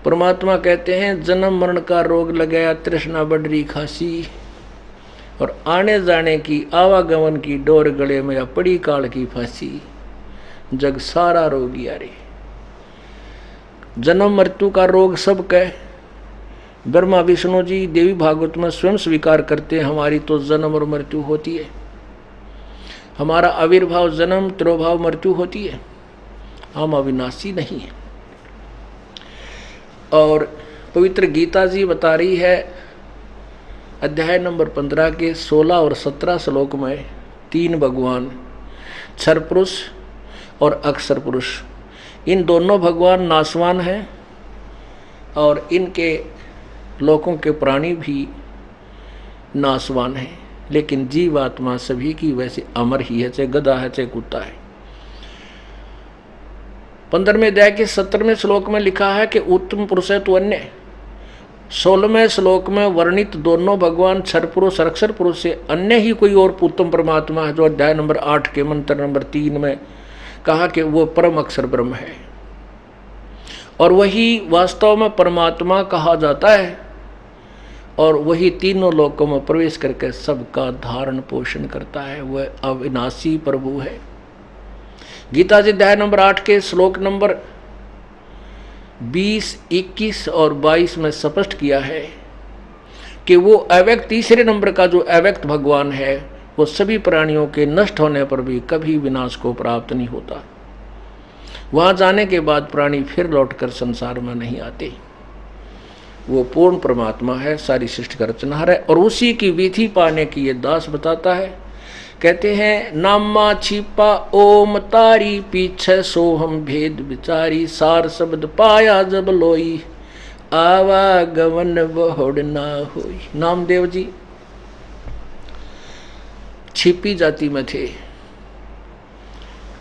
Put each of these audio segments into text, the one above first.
परमात्मा कहते हैं जन्म मरण का रोग लगाया, तृष्णा बढ़ रही खासी, और आने जाने की आवागमन की डोर गले में या पड़ी काल की फांसी, जग सारा रोगी यारे। जन्म मृत्यु का रोग सब कह ब्रह्मा विष्णु जी देवी भागवत में स्वयं स्वीकार करते हैं, हमारी तो जन्म और मृत्यु होती है, हमारा आविर्भाव जन्म तिरोभाव मृत्यु होती है, हम अविनाशी नहीं है। और पवित्र गीता जी बता रही है अध्याय नंबर 15 के 16 और 17 श्लोक में, तीन भगवान क्षर पुरुष और अक्षर पुरुष, इन दोनों भगवान नाशवान हैं और इनके लोकों के प्राणी भी नाशवान हैं, लेकिन जीवात्मा सभी की वैसे अमर ही है, चाहे गधा है चाहे कुत्ता है। 15वें अध्याय के 17वें श्लोक में लिखा है कि उत्तम पुरुष है तो अन्य। 16वें श्लोक में वर्णित दोनों भगवान क्षर पुरुष और अक्षर पुरुष से अन्य ही कोई और उत्तम परमात्मा है, जो अध्याय नंबर 8 के मंत्र नंबर 3 में कहा कि वो परम अक्षर ब्रह्म है, और वही वास्तव में परमात्मा कहा जाता है, और वही तीनों लोकों में प्रवेश करके सबका धारण पोषण करता है। वह अविनाशी प्रभु है। गीता जी अध्याय नंबर 8 के श्लोक नंबर 20, 21 और 22 में स्पष्ट किया है कि वो अव्यक्त, तीसरे नंबर का जो अव्यक्त भगवान है, वो सभी प्राणियों के नष्ट होने पर भी कभी विनाश को प्राप्त नहीं होता। वहां जाने के बाद प्राणी फिर लौटकर संसार में नहीं आते। वो पूर्ण परमात्मा है, सारी सृष्टि का रचनहार है, और उसी की विधि पाने की ये दास बताता है। कहते हैं नामा छिपा ओम तारी, पीछे सोहम भेद विचारी, सार शब्द पाया जब लोई, आवागमन बहुड़ ना होई। नामदेव जी छिपी जाति में थे,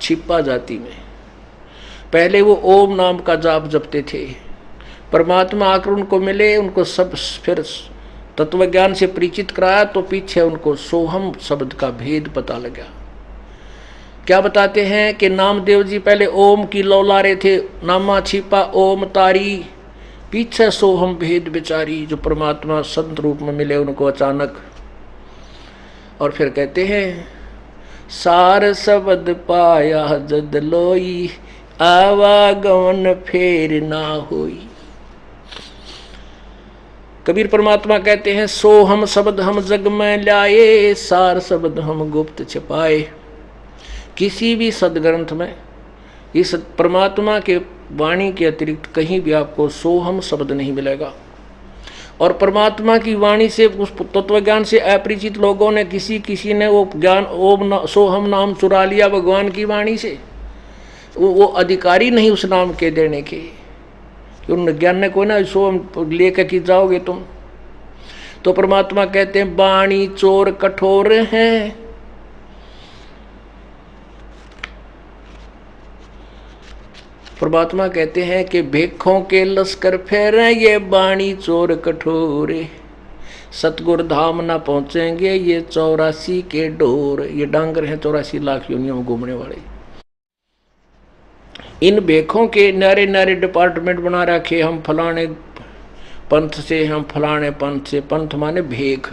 छिपा जाति में। पहले वो ओम नाम का जाप जपते थे, परमात्मा आकर उनको मिले, उनको सब फिर तत्वज्ञान से परिचित कराया, तो पीछे उनको सोहम शब्द का भेद पता लगा। क्या बताते हैं कि नामदेव जी पहले ओम की लौलारे थे, नामा छिपा ओम तारी, पीछे सोहम भेद विचारी, जो परमात्मा संत रूप में मिले उनको अचानक। और फिर कहते हैं सार शब्द पाया जद लोई, आवागमन फेर ना होई। कबीर परमात्मा कहते हैं सोहम शब्द हम जग में लाए, सार शब्द हम गुप्त छिपाए। किसी भी सदग्रंथ में इस परमात्मा के वाणी के अतिरिक्त कहीं भी आपको सोहम शब्द नहीं मिलेगा। और परमात्मा की वाणी से, उस तत्वज्ञान से अपरिचित लोगों ने किसी ने वो ज्ञान ओम सोहम नाम चुरा लिया भगवान की वाणी से। वो अधिकारी नहीं उस नाम के देने के, उन ज्ञान ने कोई ना सोहम लेकर कि जाओगे तुम। तो परमात्मा कहते हैं वाणी चोर कठोर है, परमात्मा कहते हैं कि भेखों के लश्कर फेरे ये वाणी चोर कठोरे, सतगुर धाम ना पहुंचेंगे ये 84 के डोर। ये डांगर हैं 84 लाख योनियों में घूमने वाले। इन भेखों के नारे नारे डिपार्टमेंट बना रखे, हम फलाने पंथ से, हम फलाने पंथ से। पंथ माने भेख।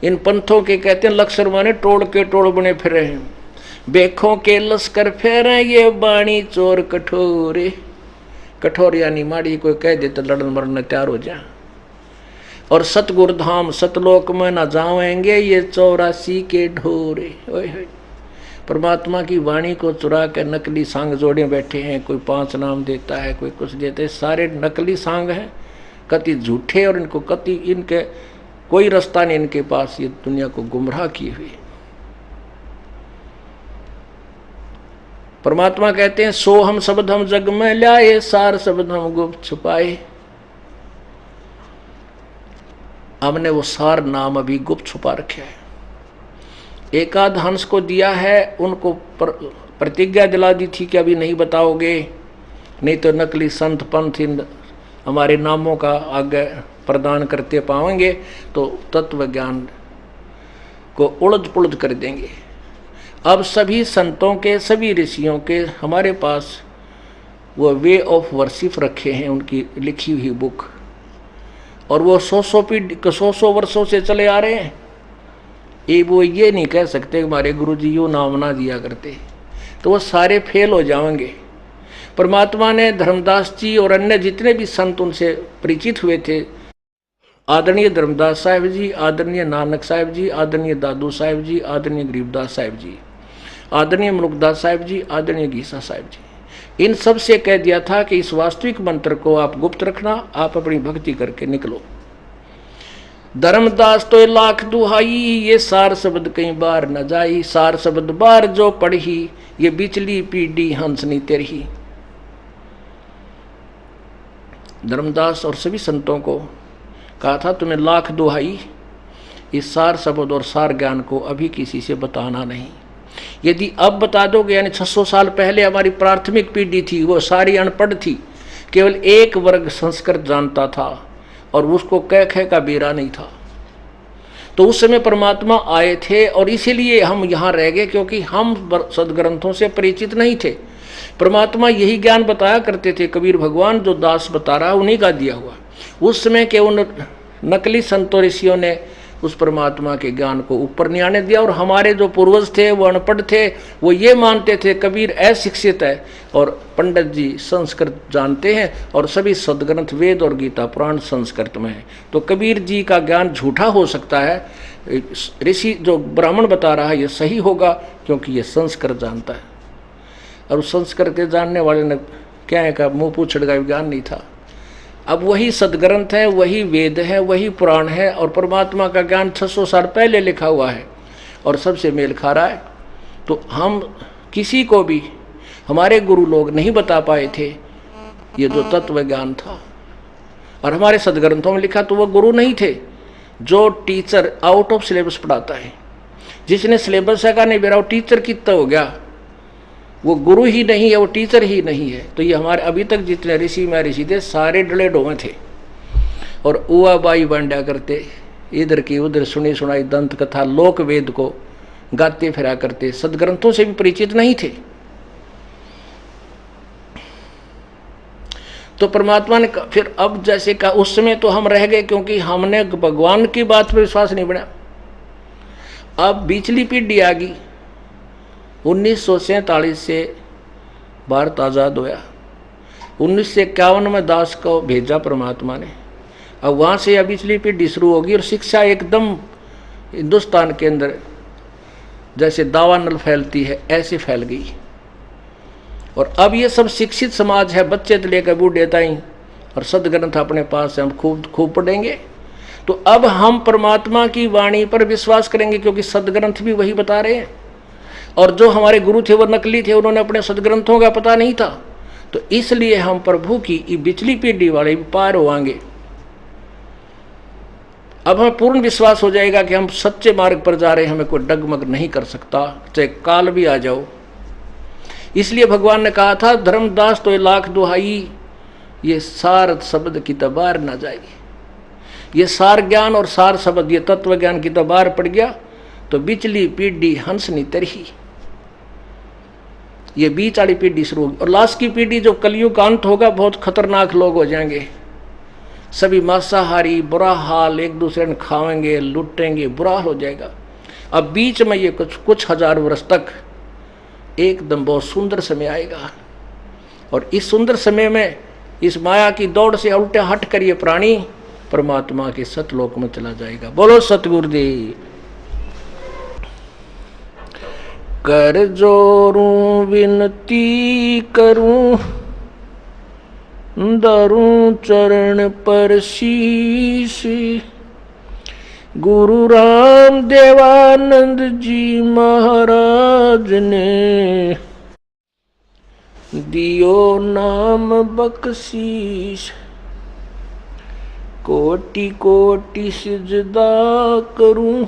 इन पंथों के कहते हैं लश्कर माने टोड़ के टोड़ बने फिरे हैं। भेखों के लश्कर फेरे ये वाणी चोर कठोरे। कठोर यानी माड़ी, कोई कह दे तो लड़न मरने तैयार हो जाए। और सतगुर धाम सतलोक में न जाएंगे ये 84 के ढोरे। ओए परमात्मा की वाणी को चुरा कर नकली सांग जोड़े बैठे हैं। कोई 5 नाम देता है, कोई कुछ देते हैं, सारे नकली सांग हैं, कति झूठे। और इनको कति, इनके कोई रास्ता नहीं इनके पास, ये दुनिया को गुमराह किए हुए। परमात्मा कहते हैं सोहम शब्द हम जग में लाए, सार शब्द हम गुप्त छुपाए। हमने वो सार नाम अभी गुप्त छुपा रखे है। एकाध हंस को दिया है, उनको प्रतिज्ञा दिला दी थी कि अभी नहीं बताओगे, नहीं तो नकली संत पंथ इन हमारे नामों का आगे प्रदान करते पाएंगे तो तत्व ज्ञान को उलझ पुलझ कर देंगे। अब सभी संतों के, सभी ऋषियों के हमारे पास वो वे ऑफ वर्शिप रखे हैं, उनकी लिखी हुई बुक, और वो 100 वर्षों से चले आ रहे हैं। वो ये नहीं कह सकते हमारे गुरुजी यूँ नाम ना दिया करते, तो वो सारे फेल हो जाएंगे। परमात्मा ने धर्मदास जी और अन्य जितने भी संत उनसे परिचित हुए थे, आदरणीय धर्मदास साहिब जी, आदरणीय नानक साहिब जी, आदरणीय दादू साहिब जी, आदरणीय गरीबदास साहिब जी, आदरणीय मनुकदास साहिब जी, आदरणीय गीसा साहिब जी, इन सब से कह दिया था कि इस वास्तविक मंत्र को आप गुप्त रखना, आप अपनी भक्ति करके निकलो। धर्मदास तो लाख दुहाई, ये सार शब्द कई बार न जाई, सार शब्द बार जो पढ़ी, ये बिचली पीढ़ी हंसनी तेरही। धर्मदास और सभी संतों को कहा था तुम्हें लाख दुहाई, इस सार शब्द और सार ज्ञान को अभी किसी से बताना नहीं। यदि अब बता दोगे, यानी 600 साल पहले हमारी प्राथमिक पीढ़ी थी, वो सारी अनपढ़ थी, केवल एक वर्ग संस्कृत जानता था और उसको कह कह का बेरा नहीं था। तो उस समय परमात्मा आए थे और इसीलिए हम यहाँ रह गए, क्योंकि हम सदग्रंथों से परिचित नहीं थे। परमात्मा यही ज्ञान बताया करते थे, कबीर भगवान जो दास बता रहा उन्हीं का दिया हुआ। उस समय के उन नकली संतों ऋषियों ने उस परमात्मा के ज्ञान को ऊपर नहीं आने दिया, और हमारे जो पूर्वज थे वो अनपढ़ थे, वो ये मानते थे कबीर अशिक्षित है और पंडित जी संस्कृत जानते हैं और सभी सदग्रंथ वेद और गीता पुराण संस्कृत में है। तो कबीर जी का ज्ञान झूठा हो सकता है, ऋषि जो ब्राह्मण बता रहा है ये सही होगा, क्योंकि ये संस्कृत जानता है। और उस संस्कृत के जानने वाले ने क्या है का मुँह पूछड़ का ज्ञान नहीं था। अब वही सदग्रंथ है, वही वेद है, वही पुराण है, और परमात्मा का ज्ञान 600 साल पहले लिखा हुआ है और सबसे मेल खा रहा है। तो हम किसी को भी हमारे गुरु लोग नहीं बता पाए थे ये जो तत्व ज्ञान था, और हमारे सदग्रंथों में लिखा तो वो गुरु नहीं थे। जो टीचर आउट ऑफ सिलेबस पढ़ाता है, जिसने सिलेबस का नहीं बेरा, वो टीचर कितना हो गया, वो गुरु ही नहीं है, वो टीचर ही नहीं है। तो ये हमारे अभी तक जितने ऋषि में ऋषि थे सारे डले डोमे थे और उआ बाई बांडा करते, इधर की उधर सुनी सुनाई दंत कथा लोक वेद को गाते फिरा करते, सदग्रंथों से भी परिचित नहीं थे। तो परमात्मा ने फिर अब जैसे कहा, उस समय तो हम रह गए क्योंकि हमने भगवान की बात पर विश्वास नहीं बना। अब बीचली पीढ़ी आ गई, 1947 से भारत आज़ाद होया, 1951 में दास को भेजा परमात्मा ने। अब वहाँ से अब पिछली पीढ़ी शुरू होगी और शिक्षा एकदम हिंदुस्तान के अंदर जैसे दावानल फैलती है ऐसे फैल गई। और अब ये सब शिक्षित समाज है, बच्चे तो लेकर बूढ़े ताईं, और सदग्रंथ अपने पास है, हम खूब पढ़ेंगे। तो अब हम परमात्मा की वाणी पर विश्वास करेंगे, क्योंकि सदग्रंथ भी वही बता रहे हैं। और जो हमारे गुरु थे वो नकली थे, उन्होंने अपने सदग्रंथों का पता नहीं था। तो इसलिए हम प्रभु की बिचली पीढ़ी वाले पार होंगे। अब हमें पूर्ण विश्वास हो जाएगा कि हम सच्चे मार्ग पर जा रहे हैं, हमें कोई डगमग नहीं कर सकता, चाहे काल भी आ जाओ। इसलिए भगवान ने कहा था, धर्मदास तो लाख दुहाई, ये सार शब्द की तबार ना जाएगी। ये सार ज्ञान और सार शब्द, ये तत्व ज्ञान की तबार पड़ गया तो बिचली पीढ़ी हंसनी तरही, ये बीच वाली पीढ़ी शुरू होगी। और लास्ट की पीढ़ी जो कलयुग का अंत होगा, बहुत खतरनाक लोग हो जाएंगे, सभी मांसाहारी, बुरा हाल, एक दूसरे ने खाएंगे, लूटेंगे, बुरा हो जाएगा। अब बीच में ये कुछ हजार वर्ष तक एकदम बहुत सुंदर समय आएगा। और इस सुंदर समय में इस माया की दौड़ से उल्टे हट कर ये प्राणी परमात्मा के सतलोक में चला जाएगा। बोलो सतगुरुदेव। कर जोरूं विनती करूं, धरूं चरण पर शीश, गुरु राम देवानंद जी महाराज ने दियो नाम बख्शीश। कोटि कोटि सिजदा करूं,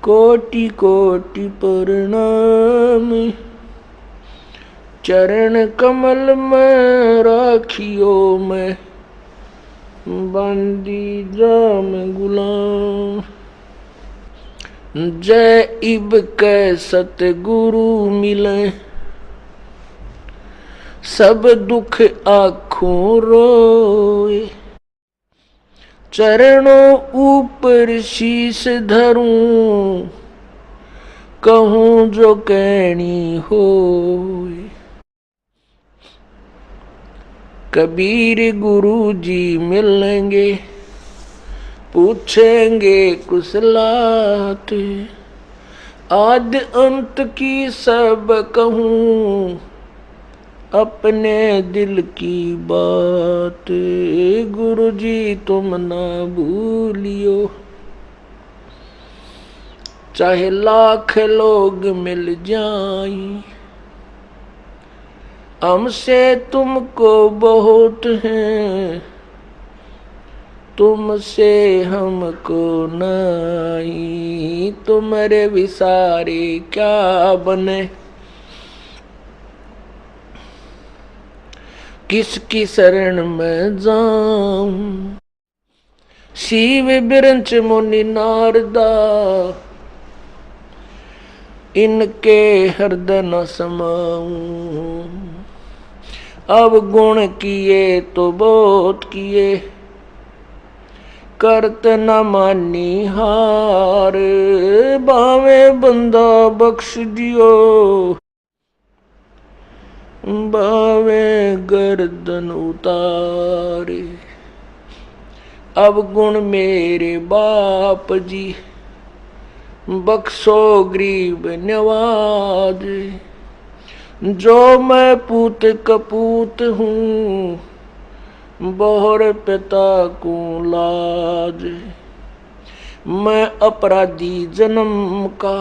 कोटि कोटि प्रणाम, चरण कमल में राखियो मैं, बंदी जाम गुलाम। जय इब कै सतगुरु मिले, सब दुख आँखों रोए। चरणों ऊपर शीश धरूं, कहूं जो कहनी होए। कबीर गुरु जी मिलेंगे, पूछेंगे कुशलात। आदि अंत की सब कहूं, अपने दिल की बात। गुरु जी तुम ना भूलियो, चाहे लाख लोग मिल जाएं। हमसे तुमको बहुत है, तुमसे हमको नहीं। तुम्हारे विसारे क्या बने, किसकी शरण में जाऊं। शिव बिरंच मुनि नारदा, इनके हृदय न समाऊं। अब गुण किए तो बहुत किए, करत न मानी हार। बावे बंदा बख्श दियो, बावे गर्दन उतारे। अब गुण मेरे बाप जी, बख्शो गरीब नवाज। जो मैं पूत कपूत हूँ, बोहर पिता को लाज। मैं अपराधी जन्म का,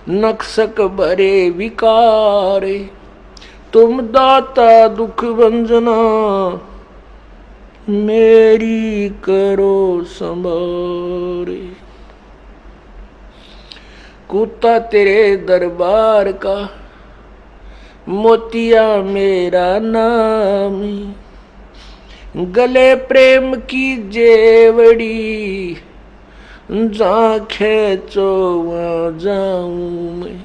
नक्सक भरे विकारे। तुम दाता दुख भंजना, मेरी करो संभारे। कुत्ता तेरे दरबार का, मोतिया मेरा नाम। गले प्रेम की जेवड़ी, जहाँ खेचो वहाँ जाऊं मैं।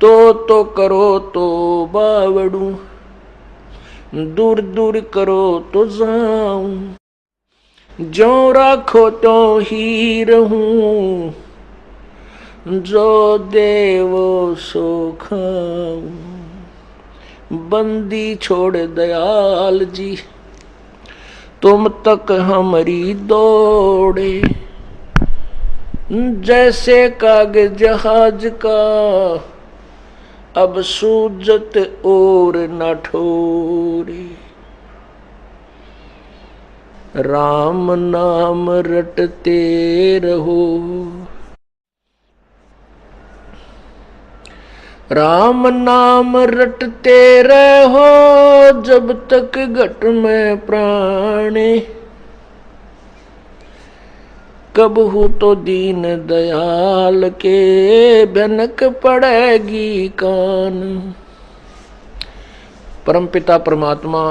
तो करो तो बावड़ू, दूर दूर करो तो जाऊं। जो राखो तो ही रहूं, जो देवो सो खाऊं। बंदी छोड़ दयाल जी, तुम तक हमारी दौड़े। जैसे कागज जहाज का, अब सूजत और न ठोरे। राम नाम रटते रहो, राम नाम रटते रहो। जब तक घट में प्राणे, कब हो तो दीन दयाल के भनक पड़ेगी कान। परमपिता परमात्मा,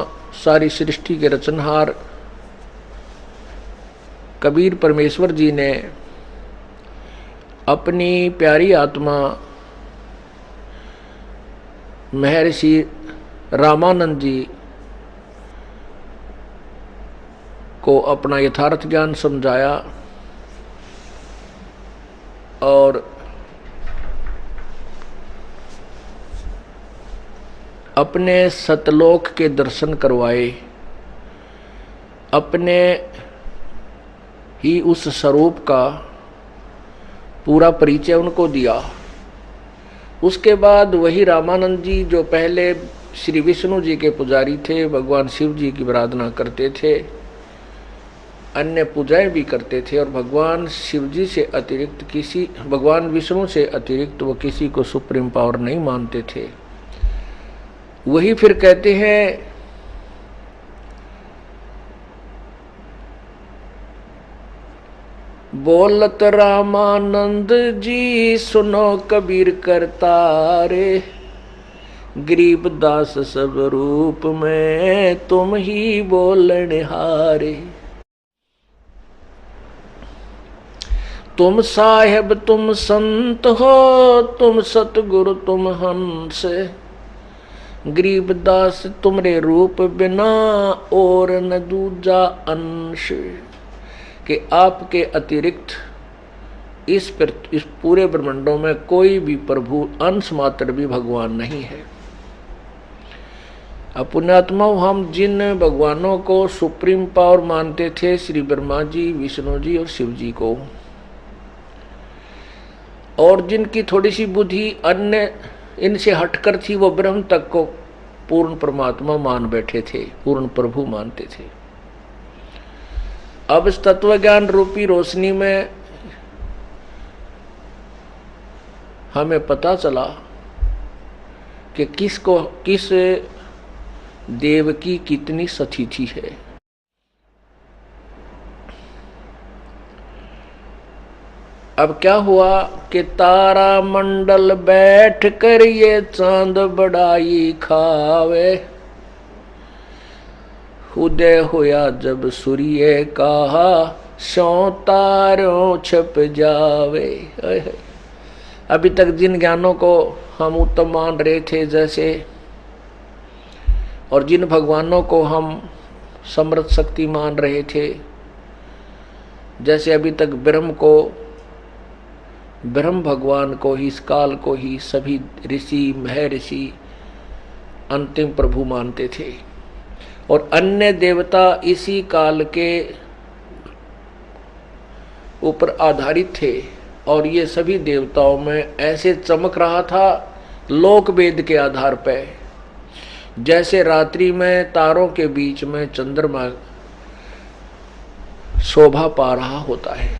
सारी सृष्टि के रचनहार कबीर परमेश्वर जी ने अपनी प्यारी आत्मा महर्षि रामानंद जी को अपना यथार्थ ज्ञान समझाया और अपने सतलोक के दर्शन करवाए। अपने ही उस स्वरूप का पूरा परिचय उनको दिया। उसके बाद वही रामानंद जी, जो पहले श्री विष्णु जी के पुजारी थे, भगवान शिव जी की आराधना करते थे, अन्य पूजाएं भी करते थे और भगवान शिव जी से अतिरिक्त किसी, भगवान विष्णु से अतिरिक्त वो किसी को सुप्रीम पावर नहीं मानते थे। वही फिर कहते हैं, बोलत रामानंद जी सुनो कबीर करतारे। गरीब दास सब रूप में तुम ही बोलने हारे। तुम साहेब तुम संत हो, तुम सतगुरु तुम हंस। गरीबदास तुमरे रूप बिना और न दूजा अंश, कि आपके अतिरिक्त इस पूरे ब्रह्मांडों में कोई भी प्रभु अंश मात्र भी भगवान नहीं है। पुण्यात्माओं, हम जिन भगवानों को सुप्रीम पावर मानते थे, श्री ब्रह्मा जी, विष्णु जी और शिव जी को, और जिनकी थोड़ी सी बुद्धि अन्य इनसे हटकर थी, वो ब्रह्म तक को पूर्ण परमात्मा मान बैठे थे, पूर्ण प्रभु मानते थे। अब इस तत्व ज्ञान रूपी रोशनी में हमें पता चला कि किस देव की कितनी सतिथि है। अब क्या हुआ कि तारा मंडल बैठ कर ये चांद बड़ाई खावे, उदय होया जब सूर्य कहा सौ तारों छप जावे। अभी तक जिन ज्ञानों को हम उत्तम मान रहे थे जैसे, और जिन भगवानों को हम समर्थ शक्ति मान रहे थे जैसे, अभी तक ब्रह्म भगवान को ही, इस काल को ही सभी ऋषि महर्षि अंतिम प्रभु मानते थे, और अन्य देवता इसी काल के ऊपर आधारित थे। और ये सभी देवताओं में ऐसे चमक रहा था लोक वेद के आधार पर, जैसे रात्रि में तारों के बीच में चंद्रमा शोभा पा रहा होता है।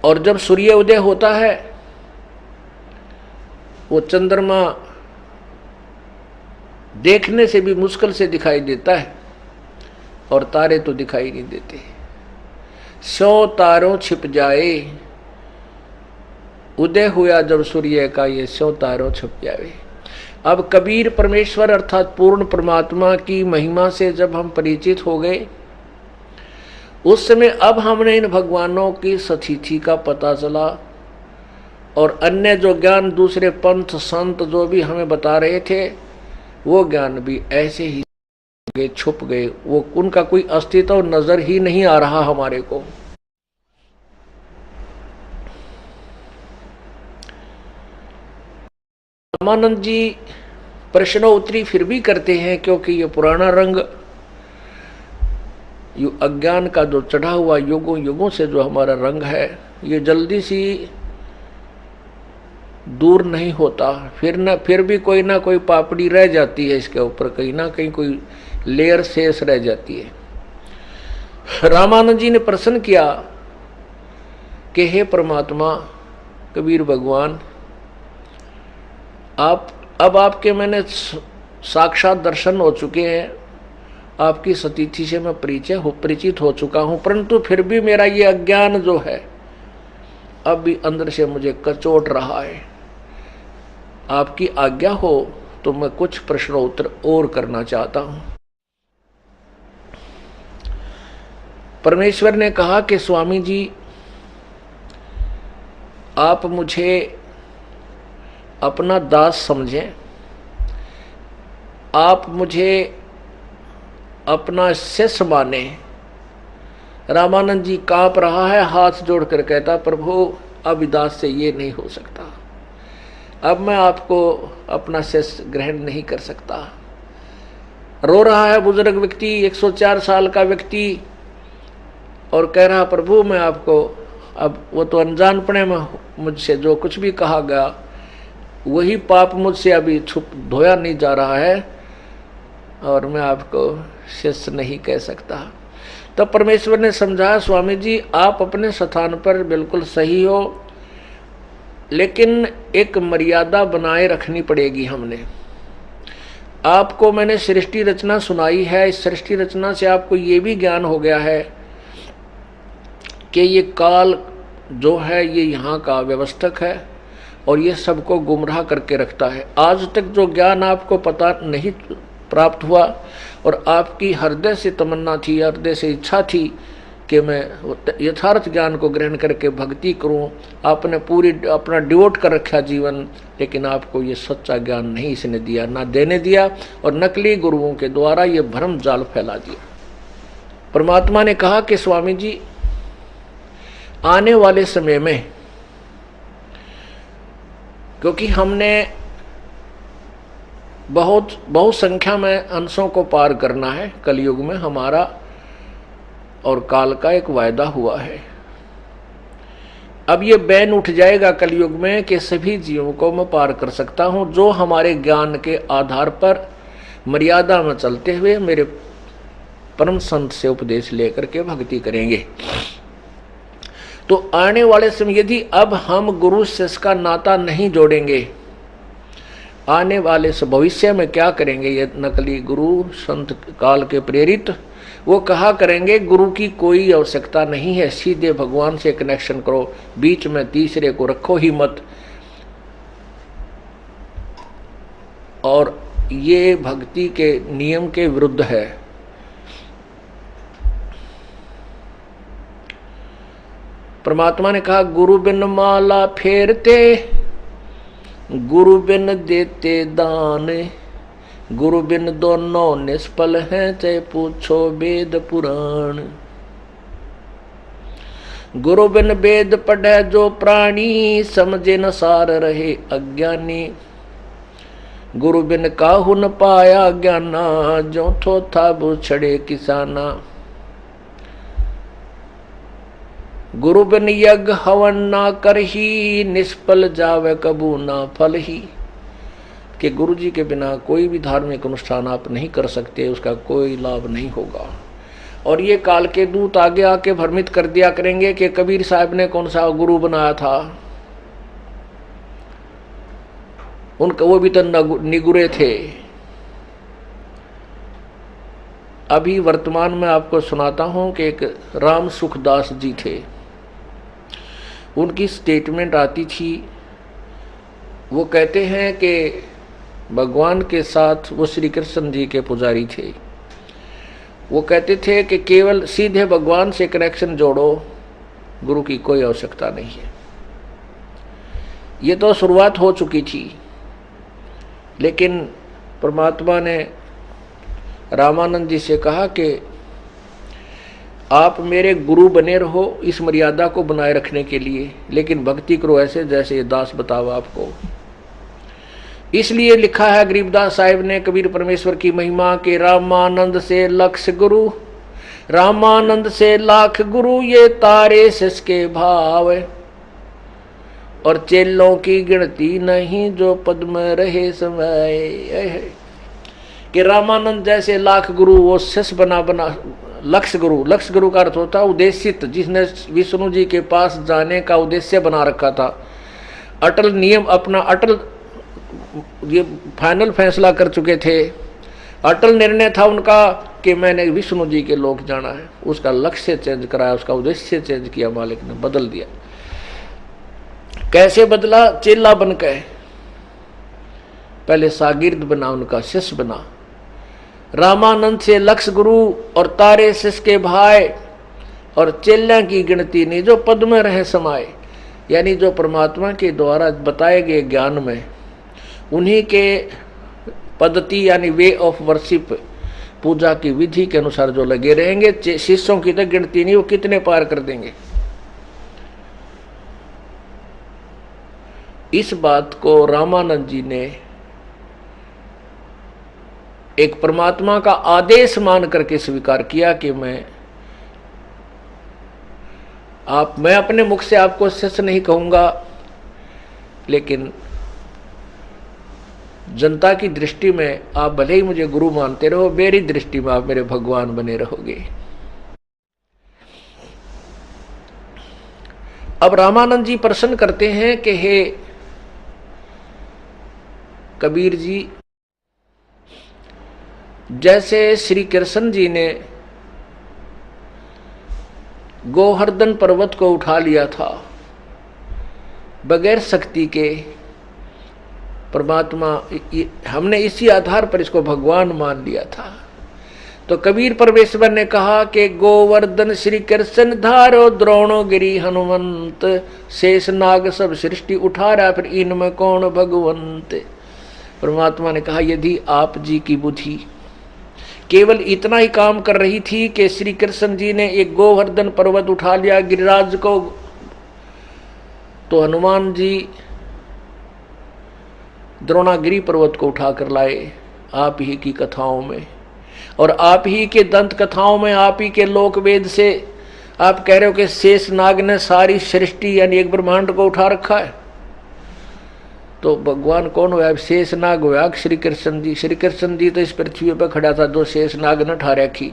और जब सूर्य उदय होता है, वो चंद्रमा देखने से भी मुश्किल से दिखाई देता है, और तारे तो दिखाई नहीं देते। 100 तारों छिप जाए, उदय हुआ जब सूर्य का, ये 100 तारों छिप जाए। अब कबीर परमेश्वर अर्थात पूर्ण परमात्मा की महिमा से जब हम परिचित हो गए, उस समय अब हमने इन भगवानों की सतिथि का पता चला, और अन्य जो ज्ञान दूसरे पंथ संत जो भी हमें बता रहे थे, वो ज्ञान भी ऐसे ही छुप गए। वो उनका कोई अस्तित्व नजर ही नहीं आ रहा हमारे को। रामानंद जी प्रश्नोत्तरी फिर भी करते हैं, क्योंकि ये पुराना रंग अज्ञान का जो चढ़ा हुआ युगों युगों से जो हमारा रंग है, ये जल्दी सी दूर नहीं होता। फिर भी कोई ना कोई पापड़ी रह जाती है इसके ऊपर, कहीं ना कहीं कोई लेयर शेष रह जाती है। रामानंद जी ने प्रश्न किया कि हे परमात्मा कबीर भगवान, अब आपके मैंने साक्षात दर्शन हो चुके हैं, आपकी सतिथि से मैं परिचित हो चुका हूं, परंतु फिर भी मेरा ये अज्ञान जो है अब भी अंदर से मुझे कचोट रहा है। आपकी आज्ञा हो तो मैं कुछ प्रश्नोत्तर और करना चाहता हूं। परमेश्वर ने कहा कि स्वामी जी, आप मुझे अपना दास समझें, आप मुझे अपना शिष्य माने। रामानंद जी कांप रहा है, हाथ जोड़कर कहता, प्रभु अब दास से ये नहीं हो सकता, अब मैं आपको अपना शिष्य ग्रहण नहीं कर सकता। रो रहा है बुजुर्ग व्यक्ति, 104 साल का व्यक्ति, और कह रहा प्रभु मैं आपको, अब वो तो अनजानपने में मुझसे जो कुछ भी कहा गया वही पाप मुझसे अभी धोया नहीं जा रहा है, और मैं आपको शिष्य नहीं कह सकता। तब परमेश्वर ने समझाया, स्वामी जी आप अपने स्थान पर बिल्कुल सही हो, लेकिन एक मर्यादा बनाए रखनी पड़ेगी। हमने आपको, मैंने सृष्टि रचना सुनाई है, इस सृष्टि रचना से आपको ये भी ज्ञान हो गया है कि ये काल जो है ये यहाँ का व्यवस्थक है और ये सबको गुमराह करके रखता है। आज तक जो ज्ञान आपको पता नहीं प्राप्त हुआ, और आपकी हृदय से तमन्ना थी, हृदय से इच्छा थी कि मैं यथार्थ ज्ञान को ग्रहण करके भक्ति करूं, आपने पूरी अपना डिवोट कर रखा जीवन, लेकिन आपको ये सच्चा ज्ञान नहीं इसने दिया, ना देने दिया, और नकली गुरुओं के द्वारा ये भ्रम जाल फैला दिया। परमात्मा ने कहा कि स्वामी जी, आने वाले समय में, क्योंकि हमने बहुत संख्या में अंशों को पार करना है, कलयुग में हमारा और काल का एक वायदा हुआ है। अब ये बैन उठ जाएगा कलयुग में कि सभी जीवों को मैं पार कर सकता हूं, जो हमारे ज्ञान के आधार पर मर्यादा में चलते हुए मेरे परम संत से उपदेश लेकर के भक्ति करेंगे। तो आने वाले समय यदि अब हम गुरु शिष्य का नाता नहीं जोड़ेंगे, आने वाले भविष्य में क्या करेंगे ये नकली गुरु संत काल के प्रेरित? वो कहा करेंगे गुरु की कोई आवश्यकता नहीं है, सीधे भगवान से कनेक्शन करो, बीच में तीसरे को रखो ही मत। और ये भक्ति के नियम के विरुद्ध है। परमात्मा ने कहा गुरु बिन माला फेरते, गुरु बिन देते दान, गुरु बिन दोनों निष्फल हैं, चाहे पूछो वेद पुराण। गुरु बिन वेद पढ़े जो प्राणी, समझे न सार रहे अज्ञानी। गुरु बिन काहू न पाया ज्ञाना, जो थो था बुछड़े किसाना। गुरु बिन यज्ञ हवन ना करही, निष्फल जावे कबू ना फल ही। कि गुरु जी के बिना कोई भी धार्मिक अनुष्ठान आप नहीं कर सकते, उसका कोई लाभ नहीं होगा। और ये काल के दूत आगे आके भ्रमित कर दिया करेंगे कि कबीर साहब ने कौन सा गुरु बनाया था, उनका वो भी तो निगुरे थे। अभी वर्तमान में आपको सुनाता हूं कि एक राम सुखदास जी थे, उनकी स्टेटमेंट आती थी। वो कहते हैं कि भगवान के साथ वो श्री कृष्ण जी के पुजारी थे। वो कहते थे कि केवल सीधे भगवान से कनेक्शन जोड़ो, गुरु की कोई आवश्यकता नहीं है। ये तो शुरुआत हो चुकी थी, लेकिन परमात्मा ने रामानंद जी से कहा कि आप मेरे गुरु बने रहो इस मर्यादा को बनाए रखने के लिए, लेकिन भक्ति करो ऐसे जैसे ये दास बतावा आपको। इसलिए लिखा है गरीबदास साहिब ने कबीर परमेश्वर की महिमा के रामानंद से लक्ष गुरु, रामानंद से लाख गुरु, ये तारे शिष के भाव, और चेलों की गिनती नहीं जो पद में रहे समय। कि रामानंद जैसे लाख गुरु वो शिष्य बना लक्ष्य गुरु का अर्थ होता उद्देशित, जिसने विष्णु जी के पास जाने का उद्देश्य बना रखा था। अटल नियम अपना अटल ये फाइनल फैसला कर चुके थे, अटल निर्णय था उनका कि मैंने विष्णु जी के लोक जाना है। उसका लक्ष्य चेंज कराया, उसका उद्देश्य चेंज किया, मालिक ने बदल दिया। कैसे बदला? चेला बन के, पहले शागिर्द बना, उनका शिष्य बना। रामानंद से लक्ष्य गुरु और तारे शिष्य के भाई, और चेला की गिनती नहीं जो पद में रहे समाये, यानी जो परमात्मा के द्वारा बताए गए ज्ञान में उन्हीं के पद्धति यानी वे ऑफ वर्शिप, पूजा की विधि के अनुसार जो लगे रहेंगे, शिष्यों की तो गिनती नहीं, वो कितने पार कर देंगे। इस बात को रामानंद जी ने एक परमात्मा का आदेश मान करके स्वीकार किया कि मैं अपने मुख से आपको शिष्य नहीं कहूंगा, लेकिन जनता की दृष्टि में आप भले ही मुझे गुरु मानते रहो, मेरी दृष्टि में आप मेरे भगवान बने रहोगे। अब रामानंद जी प्रश्न करते हैं कि हे कबीर जी, जैसे श्री कृष्ण जी ने गोवर्धन पर्वत को उठा लिया था बगैर शक्ति के, परमात्मा हमने इसी आधार पर इसको भगवान मान लिया था, तो कबीर परमेश्वर ने कहा कि गोवर्धन श्री कृष्ण धारो द्रोणो गिरी हनुमंत, शेष नाग सब सृष्टि उठारा फिर इनमें कौन भगवंत। परमात्मा ने कहा यदि आप जी की बुद्धि केवल इतना ही काम कर रही थी कि श्री कृष्ण जी ने एक गोवर्धन पर्वत उठा लिया गिरिराज को, तो हनुमान जी द्रोणागिरी पर्वत को उठाकर लाए आप ही की कथाओं में, और आप ही के दंत कथाओं में, आप ही के लोक वेद से आप कह रहे हो कि शेष नाग ने सारी सृष्टि यानी एक ब्रह्मांड को उठा रखा है। तो भगवान कौन हुआ? शेष नाग हुआ श्री कृष्ण जी। श्री कृष्ण जी तो इस पृथ्वी पर खड़ा था, जो शेष नाग ने उठा रखी,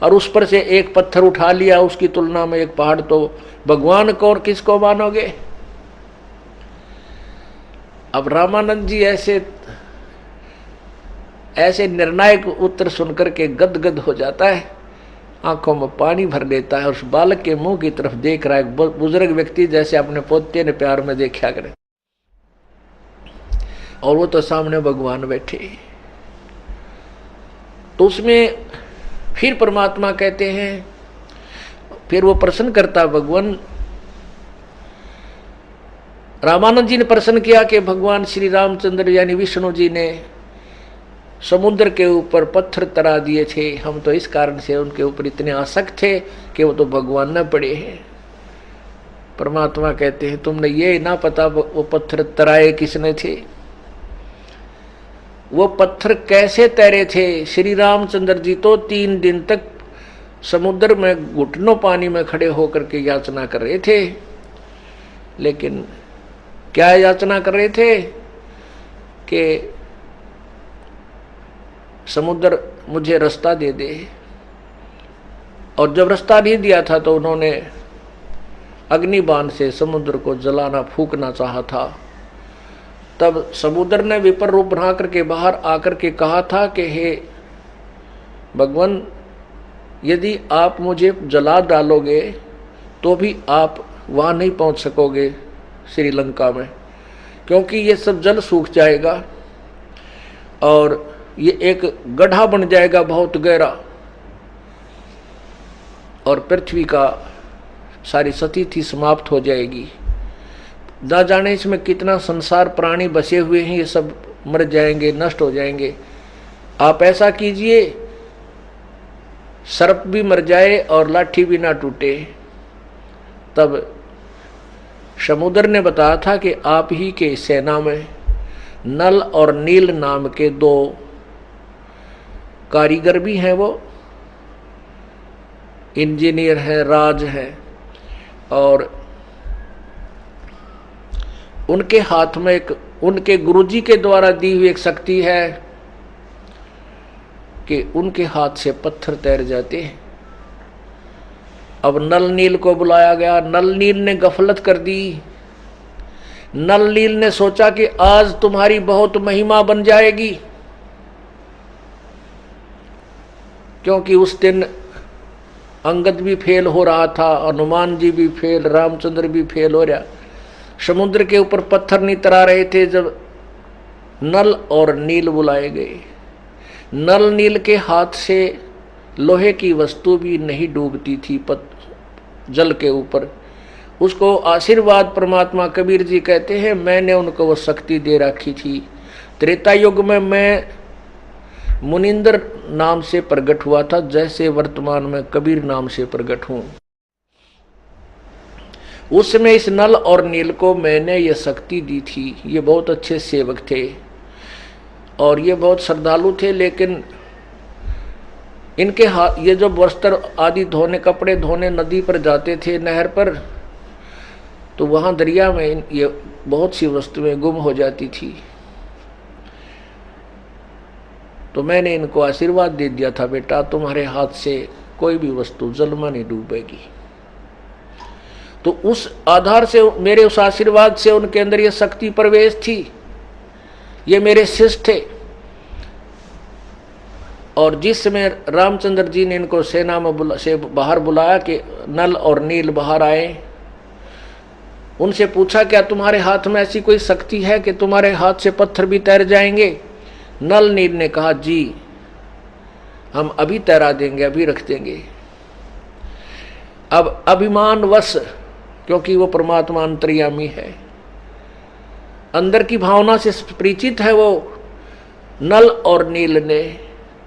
और उस पर से एक पत्थर उठा लिया, उसकी तुलना में एक पहाड़, तो भगवान को और किसको मानोगे? अब रामानंद जी ऐसे निर्णायक उत्तर सुनकर के गदगद हो जाता है, आंखों में पानी भर लेता है, उस बालक के मुंह की तरफ देख रहा है, बुजुर्ग व्यक्ति जैसे अपने पोते ने प्यार में देखा करे, और वो तो सामने भगवान बैठे। तो उसमें फिर परमात्मा कहते हैं, फिर वो प्रश्न करता भगवान, रामानंद जी ने प्रश्न किया कि भगवान श्री रामचंद्र यानी विष्णु जी ने समुद्र के ऊपर पत्थर तरा दिए थे, हम तो इस कारण से उनके ऊपर इतने आसक्त थे कि वो तो भगवान न पड़े हैं। परमात्मा कहते हैं तुमने ये ना पता वो पत्थर तराए किसने थे, वो पत्थर कैसे तैरे थे। श्री रामचंद्र जी तो 3 दिन तक समुद्र में घुटनों पानी में खड़े होकर के याचना कर रहे थे, लेकिन क्या याचना कर रहे थे कि समुद्र मुझे रास्ता दे दे, और जब रास्ता नहीं दिया था तो उन्होंने अग्निबाण से समुद्र को जलाना फूकना चाहा था। तब समुद्र ने विपर रूप बना करके बाहर आकर के कहा था कि हे भगवान, यदि आप मुझे जला डालोगे तो भी आप वहाँ नहीं पहुँच सकोगे श्रीलंका में, क्योंकि ये सब जल सूख जाएगा और ये एक गड्ढा बन जाएगा बहुत गहरा, और पृथ्वी का सारी स्थिति समाप्त हो जाएगी। ना जाने इसमें कितना संसार प्राणी बसे हुए हैं, ये सब मर जाएंगे, नष्ट हो जाएंगे। आप ऐसा कीजिए सर्प भी मर जाए और लाठी भी ना टूटे। तब समुद्र ने बताया था कि आप ही के सेना में नल और नील नाम के 2 कारीगर भी हैं, वो इंजीनियर हैं, राज हैं, और उनके हाथ में एक उनके गुरुजी के द्वारा दी हुई एक शक्ति है कि उनके हाथ से पत्थर तैर जाते हैं। अब नल नील को बुलाया गया, नल नील ने गफलत कर दी। नल नील ने सोचा कि आज तुम्हारी बहुत महिमा बन जाएगी, क्योंकि उस दिन अंगद भी फेल हो रहा था, हनुमान जी भी फेल, रामचंद्र भी फेल हो रहा, समुद्र के ऊपर पत्थर नहीं तरा रहे थे। जब नल और नील बुलाए गए, नल नील के हाथ से लोहे की वस्तु भी नहीं डूबती थी जल के ऊपर। उसको आशीर्वाद परमात्मा कबीर जी कहते हैं, मैंने उनको वो शक्ति दे रखी थी। त्रेता युग में मैं मुनिंदर नाम से प्रकट हुआ था, जैसे वर्तमान में कबीर नाम से प्रकट हूँ। उस समय इस नल और नील को मैंने ये शक्ति दी थी। ये बहुत अच्छे सेवक थे और ये बहुत श्रद्धालु थे, लेकिन इनके हाथ ये जो वस्त्र आदि धोने, कपड़े धोने नदी पर जाते थे, नहर पर, तो वहाँ दरिया में ये बहुत सी वस्तुएं गुम हो जाती थी। तो मैंने इनको आशीर्वाद दे दिया था, बेटा तुम्हारे हाथ से कोई भी वस्तु जल में नहीं डूबेगी। तो उस आधार से, मेरे उस आशीर्वाद से उनके अंदर ये शक्ति प्रवेश थी। ये मेरे शिष्य थे। और जिस समय रामचंद्र जी ने इनको सेना में से बाहर बुलाया कि नल और नील बाहर आए, उनसे पूछा क्या तुम्हारे हाथ में ऐसी कोई शक्ति है कि तुम्हारे हाथ से पत्थर भी तैर जाएंगे? नल नील ने कहा जी हम अभी तैरा देंगे, अभी रख देंगे। अब अभिमानवश, क्योंकि वो परमात्मा अंतर्यामी है, अंदर की भावना से परिचित है वो नल और नील ने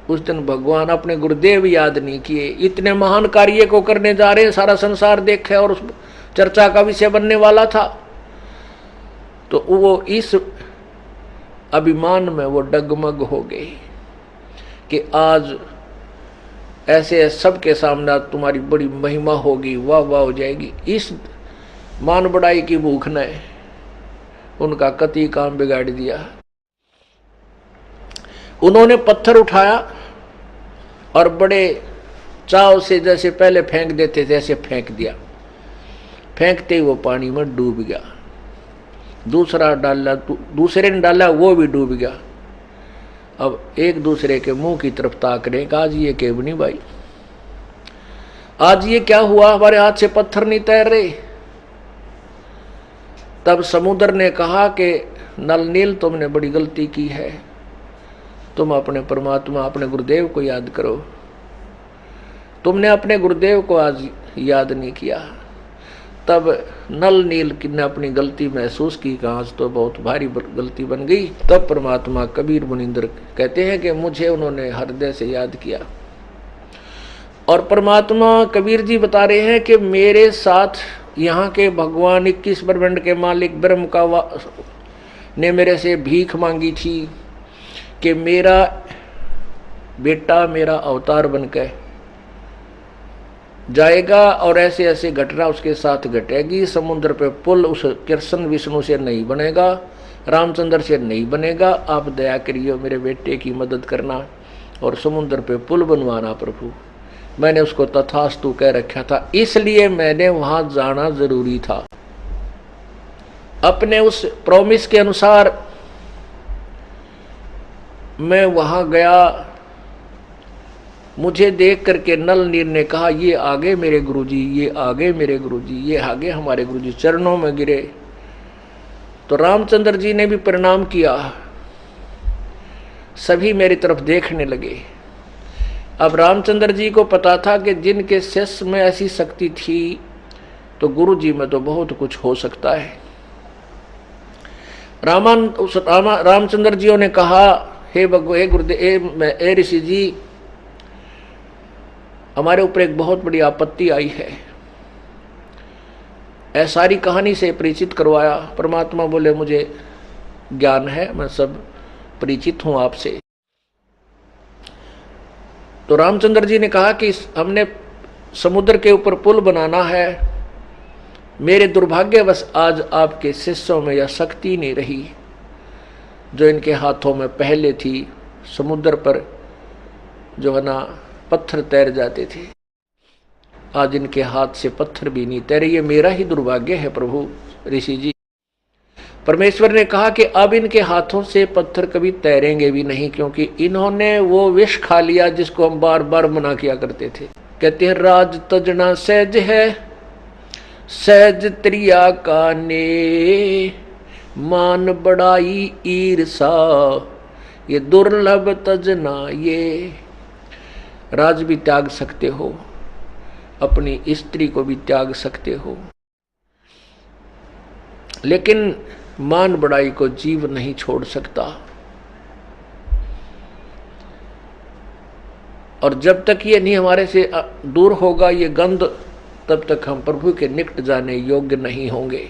उस दिन भगवान अपने गुरुदेव याद नहीं किए। इतने महान कार्य को करने जा रहे हैं, सारा संसार देखे और उस चर्चा का विषय बनने वाला था, तो वो इस अभिमान में वो डगमग हो गए कि आज ऐसे सबके सामने तुम्हारी बड़ी महिमा होगी, वाह वाह हो जाएगी। इस मान बढ़ाई की भूख ने उनका कति काम बिगाड़ दिया। उन्होंने पत्थर उठाया और बड़े चाव से जैसे पहले फेंक देते थे ऐसे फेंक दिया। फेंकते ही वो पानी में डूब गया। दूसरा डाला, दूसरे ने डाला, वो भी डूब गया। अब एक दूसरे के मुंह की तरफ ताक रहे, आज ये केवनी भाई, आज ये क्या हुआ, हमारे हाथ से पत्थर नहीं तैर रहे। तब समुद्र ने कहा कि नल नील, तुमने बड़ी गलती की है, तुम अपने परमात्मा, अपने गुरुदेव को याद करो। तुमने अपने गुरुदेव को आज याद नहीं किया। तब नल नील ने अपनी गलती महसूस की कि आज तो बहुत भारी गलती बन गई। तब परमात्मा कबीर मुनिंदर कहते हैं कि मुझे उन्होंने हृदय से याद किया। और परमात्मा कबीर जी बता रहे हैं कि मेरे साथ यहाँ के भगवान 21 ब्रह्मांड के मालिक ब्रह्म का ने मेरे से भीख मांगी थी कि मेरा बेटा मेरा अवतार बनकर जाएगा और ऐसे ऐसे घटना उसके साथ घटेगी। समुद्र पे पुल उस कृष्ण विष्णु से नहीं बनेगा, रामचंद्र से नहीं बनेगा। आप दया करिए, मेरे बेटे की मदद करना और समुद्र पे पुल बनवाना प्रभु। मैंने उसको तथास्तु कह रखा था, इसलिए मैंने वहां जाना जरूरी था। अपने उस प्रॉमिस के अनुसार मैं वहां गया। मुझे देख करके नल नील ने कहा, ये आगे मेरे गुरुजी, ये आगे मेरे गुरुजी, ये आगे हमारे गुरुजी। चरणों में गिरे तो रामचंद्र जी ने भी प्रणाम किया। सभी मेरी तरफ देखने लगे। अब रामचंद्र जी को पता था कि जिनके शिष्य में ऐसी शक्ति थी तो गुरु जी में तो बहुत कुछ हो सकता है। रामचंद्र जी ने कहा, हे गुरुदेव, हे ऋषि जी, हमारे ऊपर एक बहुत बड़ी आपत्ति आई है। ऐसी सारी कहानी से परिचित करवाया। परमात्मा बोले, मुझे ज्ञान है, मैं सब परिचित हूं आपसे। तो रामचंद्र जी ने कहा कि हमने समुद्र के ऊपर पुल बनाना है। मेरे दुर्भाग्यवश आज आपके शिष्यों में यह शक्ति नहीं रही जो इनके हाथों में पहले थी। समुद्र पर जो है ना पत्थर तैर जाते थे, आज इनके हाथ से पत्थर भी नहीं तैरे। ये मेरा ही दुर्भाग्य है प्रभु ऋषि जी। परमेश्वर ने कहा कि अब इनके हाथों से पत्थर कभी तैरेंगे भी नहीं, क्योंकि इन्होंने वो विष खा लिया जिसको हम बार बार मना किया करते थे। कहते हैं, राज तजना सहज है, सहज त्रिया का ने, मान बड़ाई ईर्षा, ये दुर्लभ तजना। ये राज भी त्याग सकते हो, अपनी स्त्री को भी त्याग सकते हो, लेकिन मान बड़ाई को जीव नहीं छोड़ सकता। और जब तक ये नहीं हमारे से दूर होगा ये गंध, तब तक हम प्रभु के निकट जाने योग्य नहीं होंगे।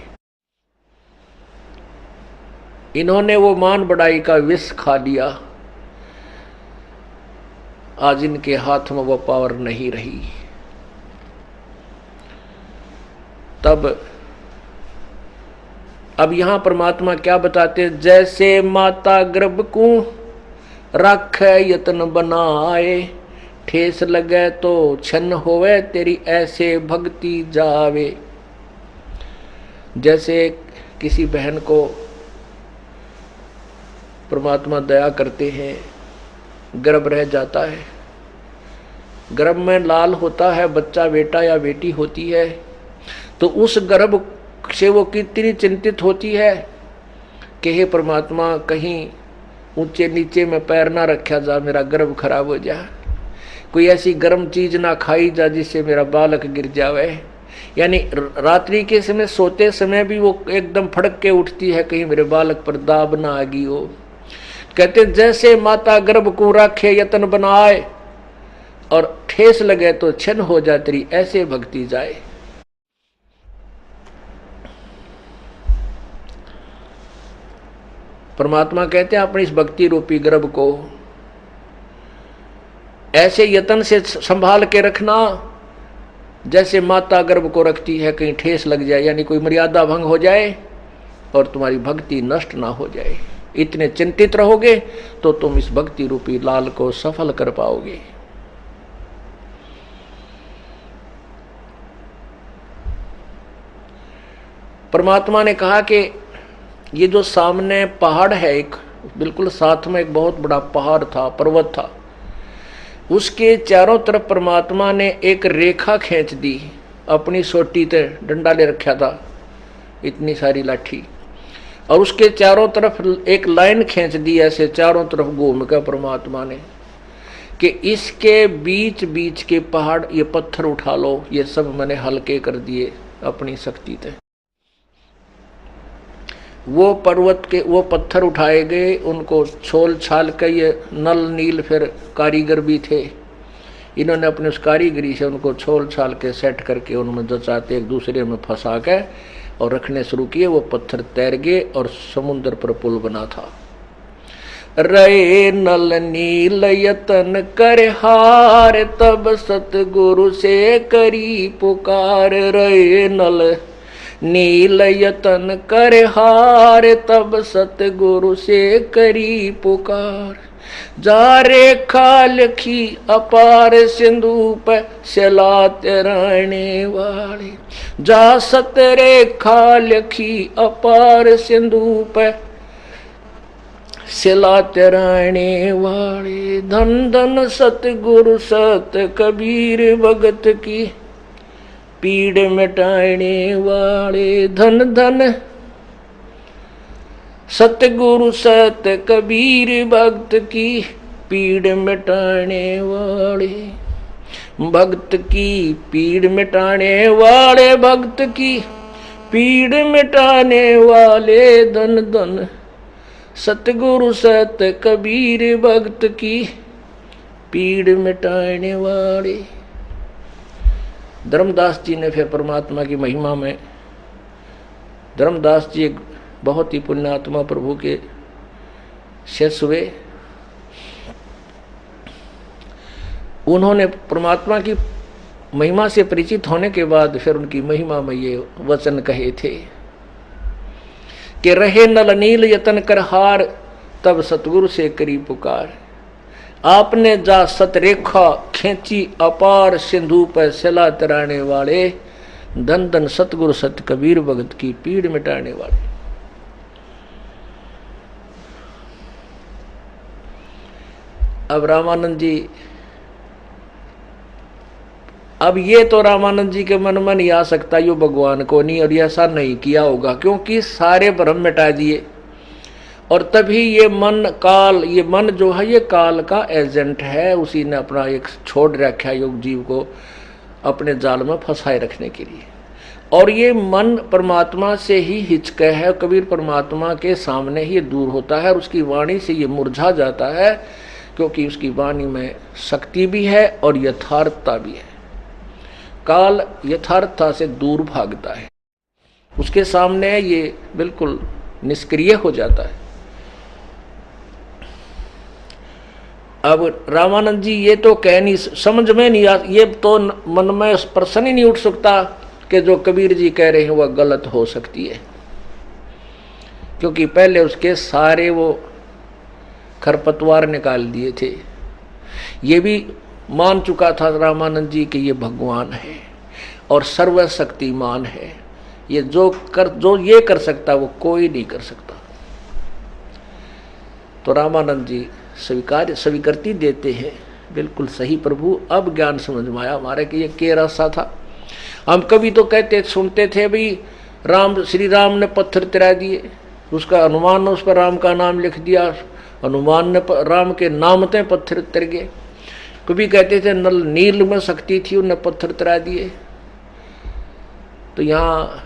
इन्होंने वो मान बड़ाई का विष खा लिया, आज इनके हाथ में वो पावर नहीं रही। तब अब यहां परमात्मा क्या बताते, जैसे माता गर्भ को रख यत्न बनाए, ठेस लगे तो छन्न होवे, तेरी ऐसे भक्ति जावे। जैसे किसी बहन को परमात्मा दया करते हैं, गर्भ रह जाता है, गर्भ में लाल होता है, बच्चा बेटा या बेटी होती है, तो उस गर्भ से वो कितनी चिंतित होती है कि हे परमात्मा, कहीं ऊंचे नीचे में पैर ना रखा जा, मेरा गर्भ खराब हो जाए। कोई ऐसी गर्म चीज ना खाई जा जिससे मेरा बालक गिर जावे। यानी रात्रि के समय सोते समय भी वो एकदम फड़क के उठती है, कहीं मेरे बालक पर दाब ना आ गई हो। कहते जैसे माता गर्भ को राखे यतन बनाए और ठेस लगे तो छन हो जा तेरी, ऐसे भक्ति जाए। परमात्मा कहते हैं अपनी इस भक्ति रूपी गर्भ को ऐसे यतन से संभाल के रखना जैसे माता गर्भ को रखती है, कहीं ठेस लग जाए यानी कोई मर्यादा भंग हो जाए और तुम्हारी भक्ति नष्ट ना हो जाए। इतने चिंतित रहोगे तो तुम इस भक्ति रूपी लाल को सफल कर पाओगे। परमात्मा ने कहा कि ये जो सामने पहाड़ है, एक बिल्कुल साथ में एक बहुत बड़ा पहाड़ था, पर्वत था, उसके चारों तरफ परमात्मा ने एक रेखा खींच दी। अपनी सोटी ते डंडा ले रखा था, इतनी सारी लाठी, और उसके चारों तरफ एक लाइन खींच दी ऐसे चारों तरफ घूम कर परमात्मा ने कि इसके बीच बीच के पहाड़ ये पत्थर उठा लो, ये सब मैंने हल्के कर दिए अपनी शक्ति से। वो पर्वत के वो पत्थर उठाए गए, उनको छोल छाल के, ये नल नील फिर कारीगर भी थे, इन्होंने अपने उस कारीगरी से उनको छोल छाल के सेट करके उनमें जचाते एक दूसरे में फंसा के और रखने शुरू किए। वो पत्थर तैर गए और समुद्र पर पुल बना था। रे नल नील यतन कर हार तब सतगुरु से करी पुकार। रे नल नील यतन कर हार तब सतगुरु से करी पुकार। जा रेखा लिखी अपार सिंधु पे सलात रहने वाले। जा सत रेखा लिखी अपार सिंधु पे सलात रहने वाले। धन धन सतगुरु सत कबीर भगत की पीड़ मिटाने वाले। धन धन सतगुरु सत कबीर भक्त की पीड़ मिटाने वाले। भक्त की पीड़ मिटाने वाले, भक्त की पीड़ मिटाने वाले। धन धन सतगुरु सत कबीर भक्त की पीड़ मिटाने वाले। धर्मदास जी ने फिर परमात्मा की महिमा में, धर्मदास जी एक बहुत ही पुण्यात्मा प्रभु के शिष्य हुए। उन्होंने परमात्मा की महिमा से परिचित होने के बाद फिर उनकी महिमा में ये वचन कहे थे कि रहे नल नील यतन कर हार तब सतगुरु से करी पुकार। आपने जा सतरेखा खींची अपार सिंधु पर सला तराने वाले। धन धन सतगुरु सत कबीर भगत की पीड़ मिटाने वाले। अब रामानंद जी, अब ये तो रामानंद जी के मन में नहीं आ सकता यो भगवान को नहीं, और ऐसा नहीं किया होगा क्योंकि सारे भ्रम मिटा दिए। और तभी ये मन काल, ये मन जो है ये काल का एजेंट है, उसी ने अपना एक छोड़ रखा योग जीव को अपने जाल में फंसाए रखने के लिए। और ये मन परमात्मा से ही हिचके है, कबीर परमात्मा के सामने ही दूर होता है और उसकी वाणी से ये मुरझा जाता है क्योंकि उसकी वाणी में शक्ति भी है और यथार्थता भी है। काल यथार्थता से दूर भागता है, उसके सामने ये बिल्कुल निष्क्रिय हो जाता है। अब रामानंद जी ये तो कह नहीं, समझ में नहीं आ, ये तो मन में प्रश्न ही नहीं उठ सकता कि जो कबीर जी कह रहे हैं वह गलत हो सकती है, क्योंकि पहले उसके सारे वो खरपतवार निकाल दिए थे। ये भी मान चुका था रामानंद जी कि ये भगवान है और सर्वशक्तिमान है, ये जो ये कर सकता वो कोई नहीं कर सकता। तो रामानंद जी स्वीकृति देते हैं, बिल्कुल सही प्रभु, अब ज्ञान समझ में आया हमारे कि ये के रास्ता था। हम कभी तो कहते सुनते थे भाई राम, श्री राम ने पत्थर तिरा दिए, उसका हनुमान ने उस पर राम का नाम लिख दिया, हनुमान ने राम के नाम ते पत्थर तिर गए। कभी कहते थे नल नील में शक्ति थी, उन्हें पत्थर तरा दिए। तो यहाँ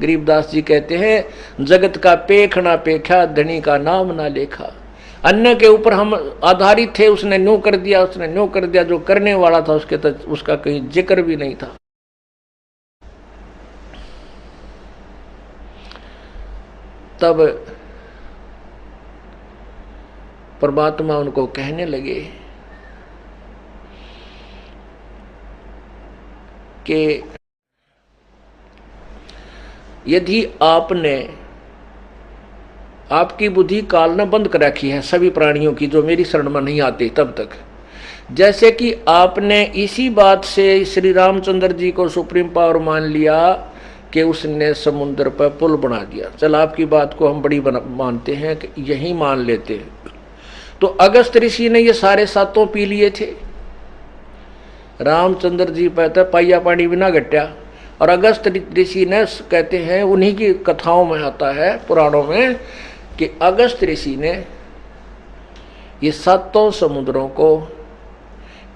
गरीबदास जी कहते हैं जगत का पेख ना पेखा, धनी का नाम ना लेखा। अन्य के ऊपर हम आधारित थे, उसने न्यू कर दिया, उसने न्यू कर दिया, जो करने वाला था उसके तक उसका कहीं जिक्र भी नहीं था। तब परमात्मा उनको कहने लगे कि यदि आपने आपकी बुद्धि काल ने बंद कर रखी है सभी प्राणियों की जो मेरी शरण में नहीं आते तब तक, जैसे कि आपने इसी बात से श्री रामचंद्र जी को सुप्रीम पावर मान लिया कि उसने समुद्र पर पुल बना दिया। चल आपकी बात को हम बड़ी मानते हैं कि यही मान लेते हैं। तो अगस्त ऋषि ने ये सारे सातों पी लिए थे। रामचंद्र जी कहते पाइया पानी बिना घट्या, और अगस्त ऋषि ने कहते हैं, उन्हीं की कथाओं में आता है पुराणों में कि अगस्त ऋषि ने ये सातों समुद्रों को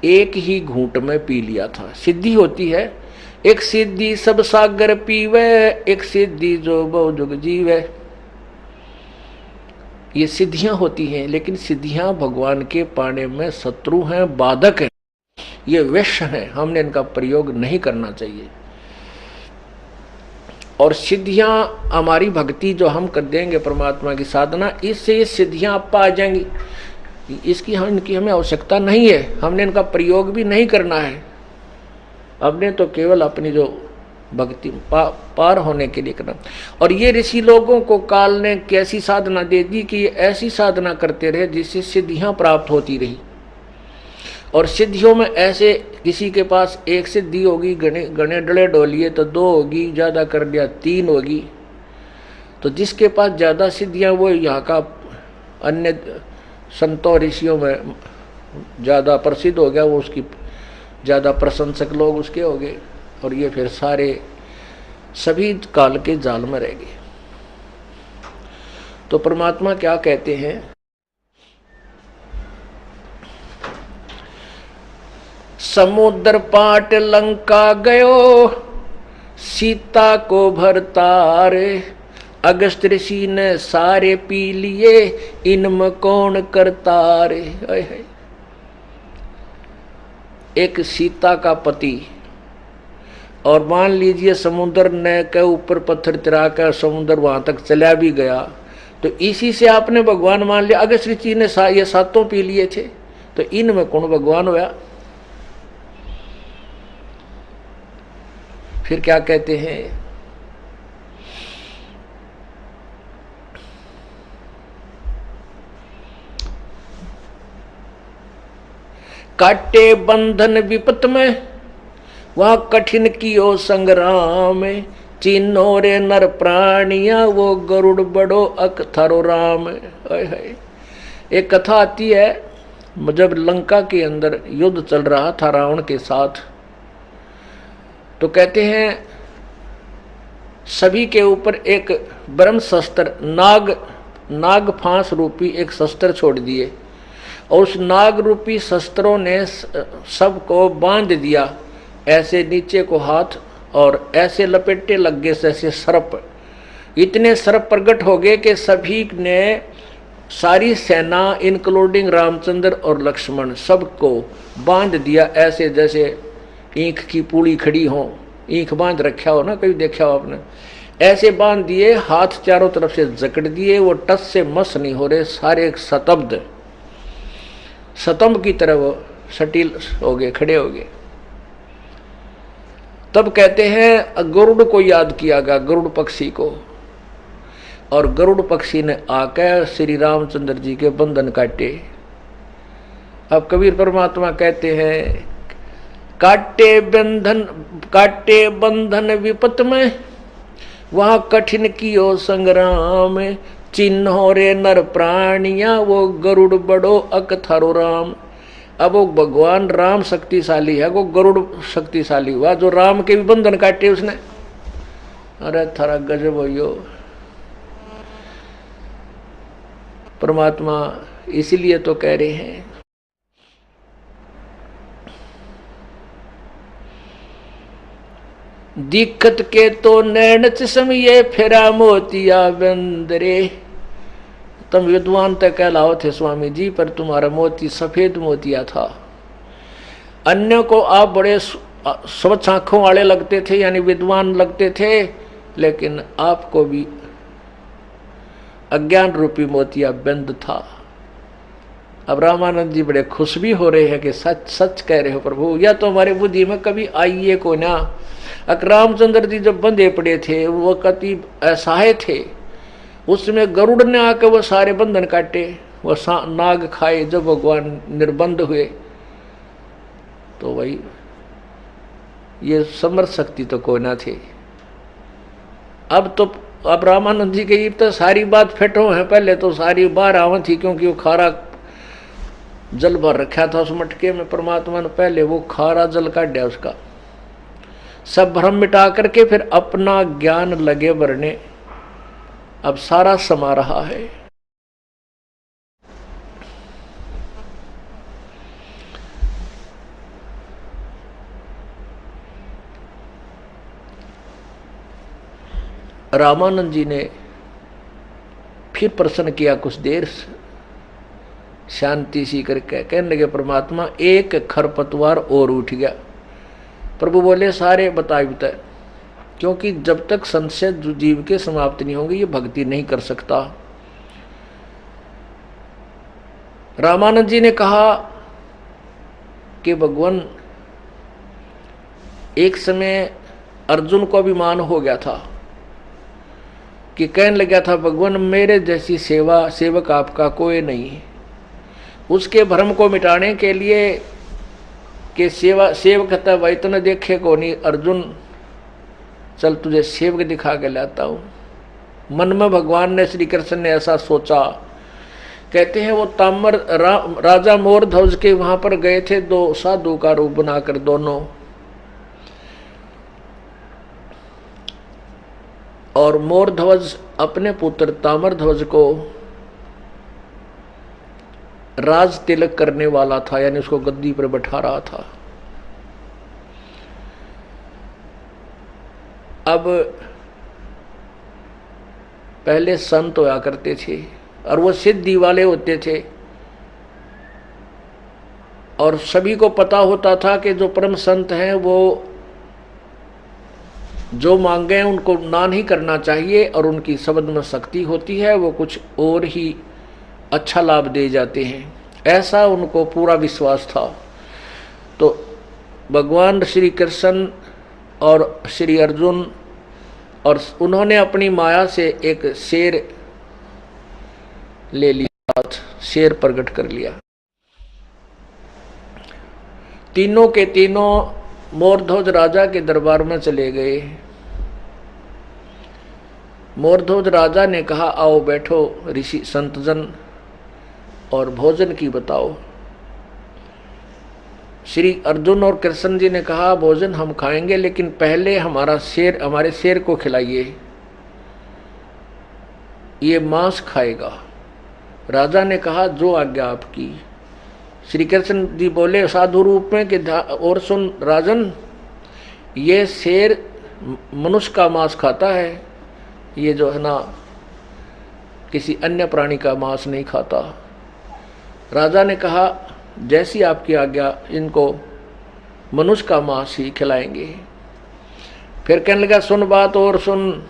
एक ही घूंट में पी लिया था। सिद्धि होती है, एक सिद्धि सब सागर पीवे, एक सिद्धि जो बहु जुग जीवे। ये सिद्धियां होती हैं, लेकिन सिद्धियां भगवान के पाने में शत्रु हैं, बाधक हैं, ये विष हैं, हमने इनका प्रयोग नहीं करना चाहिए। और सिद्धियां हमारी भक्ति जो हम कर देंगे परमात्मा की साधना, इससे ये सिद्धियां आप पा जाएंगी। इनकी हमें आवश्यकता नहीं है, हमने इनका प्रयोग भी नहीं करना है। हमने तो केवल अपनी जो भक्ति पार होने के लिए करना। और ये ऋषि लोगों को काल ने कैसी साधना दे दी कि ये ऐसी साधना करते रहे जिससे सिद्धियां प्राप्त होती रही। और सिद्धियों में ऐसे किसी के पास एक सिद्धि होगी, गणे डले डोलिए तो 2 होगी, ज़्यादा कर लिया 3 होगी। तो जिसके पास ज़्यादा सिद्धियां वो यहाँ का अन्य संतों ऋषियों में ज़्यादा प्रसिद्ध हो गया, वो उसकी ज़्यादा प्रशंसक लोग उसके हो गए, और ये फिर सारे सभी काल के जाल में रह गए। तो परमात्मा क्या कहते हैं, समुद्र पाट लंका गयो, सीता को भरतारे, अगस्त ऋषि ने सारे पी लिए, इनमें कौन करतारे। एक सीता का पति, और मान लीजिए समुद्र ने के ऊपर पत्थर तिरा कर समुद्र वहां तक चला भी गया, तो इसी से आपने भगवान मान लिया। अगस्त ऋषि ने ये सातों पी लिए थे, तो इनमें कौन भगवान हुआ। फिर क्या कहते हैं, काटे बंधन विपत में, वहां कठिन कियो संग्राम, चिन्हो रे नर प्राणिया, वो गरुड़ बड़ो अकथरो राम। एक कथा आती है, जब लंका के अंदर युद्ध चल रहा था रावण के साथ, तो कहते हैं सभी के ऊपर एक ब्रह्म शस्त्र नाग फांस रूपी एक शस्त्र छोड़ दिए, और उस नाग रूपी शस्त्रों ने सबको बांध दिया, ऐसे नीचे को हाथ, और ऐसे लपेटे लग गए जैसे सर्प। इतने सर्प प्रकट हो गए कि सभी ने, सारी सेना इंक्लूडिंग रामचंद्र और लक्ष्मण, सबको बांध दिया, ऐसे जैसे ईंख की पूड़ी खड़ी हो, ईंख बांध रखा हो ना, कभी देखा हो आपने, ऐसे बांध दिए, हाथ चारों तरफ से जकड़ दिए, वो टस से मस नहीं हो रहे, सारे स्तंभ की तरह वो सटील हो गए, खड़े हो गए। तब कहते हैं गरुड़ को याद किया गया, गरुड़ पक्षी को, और गरुड़ पक्षी ने आकर श्री रामचंद्र जी के बंधन काटे। अब कबीर परमात्मा कहते हैं, काटे बंधन विपत में, वहां कठिन कियो संग्राम, चिन्हो रे नर प्राणिया, वो गरुड़ बड़ो अकथरो राम। अब वो भगवान राम शक्तिशाली है, वो गरुड़ शक्तिशाली हुआ जो राम के भी बंधन काटे उसने। अरे थारा गजब हो यो परमात्मा। इसीलिए तो कह रहे हैं दिक्कत के तो नैन चश्मिए फेरा मोतिया बंदरे। तुम विद्वान तक कहलाओ थे स्वामी जी, पर तुम्हारा मोती सफेद मोतिया था। अन्य को आप बड़े स्वच्छ आंखों वाले लगते थे, यानी विद्वान लगते थे, लेकिन आपको भी अज्ञान रूपी मोतिया बंद था। अब रामानंद जी बड़े खुश भी हो रहे हैं कि सच सच कह रहे हो प्रभु, या तो हमारे बुद्धि में कभी आइए को ना। रामचंद्र जी जब बंधे पड़े थे, वो कति असहाय थे, उसमें गरुड़ ने आकर वो सारे बंधन काटे, वो नाग खाए। जब भगवान निर्बंध हुए तो वही ये समर्थ शक्ति तो कोई ना थे। अब रामानंद जी की तो सारी बात फेटो है, पहले तो सारी बार आवा थी, क्योंकि वो खारा जल भर रखा था उस मटके में। परमात्मा ने पहले वो खारा जल काट दिया, उसका सब भ्रम मिटा करके फिर अपना ज्ञान लगे भरने। अब सारा समा रहा है। रामानंद जी ने फिर प्रश्न किया, कुछ देर शांति सी करके कहने लगे, परमात्मा एक खरपतवार और उठ गया। प्रभु बोले, सारे बताए बताए, क्योंकि जब तक संशय जीव के समाप्त नहीं होंगे ये भक्ति नहीं कर सकता। रामानंद जी ने कहा कि भगवान, एक समय अर्जुन को अभिमान हो गया था कि कहने लगा था, भगवान मेरे जैसी सेवक आपका कोई नहीं। उसके भ्रम को मिटाने के लिए कि सेवक था वही तो न देखे को नहीं, अर्जुन चल तुझे सेवक दिखा के लाता हूँ। मन में भगवान ने, श्री कृष्ण ने ऐसा सोचा। कहते हैं वो ताम्र राजा मोर ध्वज के वहां पर गए थे, दो साधु का रूप बनाकर दोनों, और मोर ध्वज अपने पुत्र ताम्र ध्वज को राज तिलक करने वाला था, यानी उसको गद्दी पर बैठा रहा था। अब पहले संत होया करते थे और वो सिद्धि वाले होते थे, और सभी को पता होता था कि जो परम संत हैं वो जो मांगे उनको ना नहीं करना चाहिए, और उनकी शब्द में शक्ति होती है, वो कुछ और ही अच्छा लाभ दे जाते हैं, ऐसा उनको पूरा विश्वास था। तो भगवान श्री कृष्ण और श्री अर्जुन, और उन्होंने अपनी माया से एक शेर ले लिया, शेर प्रकट कर लिया। तीनों के तीनों मोरध्वज राजा के दरबार में चले गए। मोरध्वज राजा ने कहा, आओ बैठो ऋषि संतजन, और भोजन की बताओ। श्री अर्जुन और कृष्ण जी ने कहा, भोजन हम खाएंगे, लेकिन पहले हमारे शेर को खिलाइए, ये मांस खाएगा। राजा ने कहा, जो आज्ञा आपकी। श्री कृष्ण जी बोले साधु रूप में कि और सुन राजन, ये शेर मनुष्य का मांस खाता है, ये जो है ना किसी अन्य प्राणी का मांस नहीं खाता। राजा ने कहा, जैसी आपकी आज्ञा, इनको मनुष्य का मांस ही खिलाएंगे। फिर कहने लगा, सुन बात और सुन,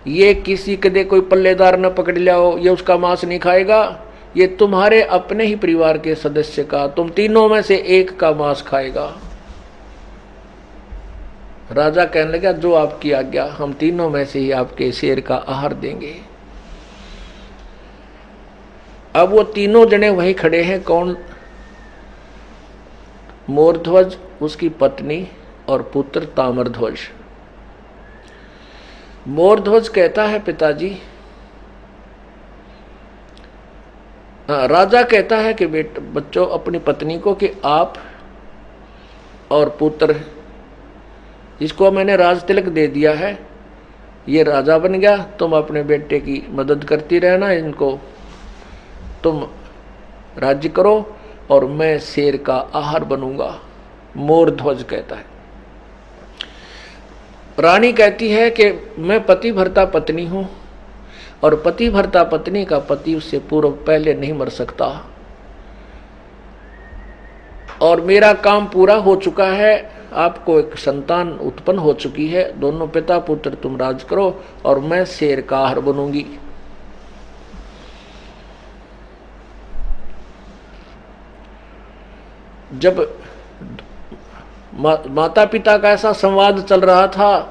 ये किसी कदे कोई पल्लेदार न पकड़ लियाओ, ये उसका मांस नहीं खाएगा, ये तुम्हारे अपने ही परिवार के सदस्य का, तुम तीनों में से एक का मांस खाएगा। राजा कहने लगा, जो आपकी आज्ञा, हम तीनों में से ही आपके शेर का आहार देंगे। अब वो तीनों जने वहीं खड़े हैं, कौन? मोरध्वज, उसकी पत्नी और पुत्र ताम्रध्वज। मोरध्वज कहता है, पिताजी, राजा कहता है कि बच्चों, अपनी पत्नी को कि आप और पुत्र, इसको मैंने राज तिलक दे दिया है, ये राजा बन गया, तुम अपने बेटे की मदद करती रहना, इनको तुम राज्य करो, और मैं शेर का आहार बनूंगा। मोरध्वज कहता है। रानी कहती है कि मैं पति भर्ता पत्नी हूं और पति भर्ता पत्नी का पति उससे पूर्व पहले नहीं मर सकता, और मेरा काम पूरा हो चुका है, आपको एक संतान उत्पन्न हो चुकी है, दोनों पिता पुत्र तुम राज करो और मैं शेर का आहार बनूंगी। जब माता पिता का ऐसा संवाद चल रहा था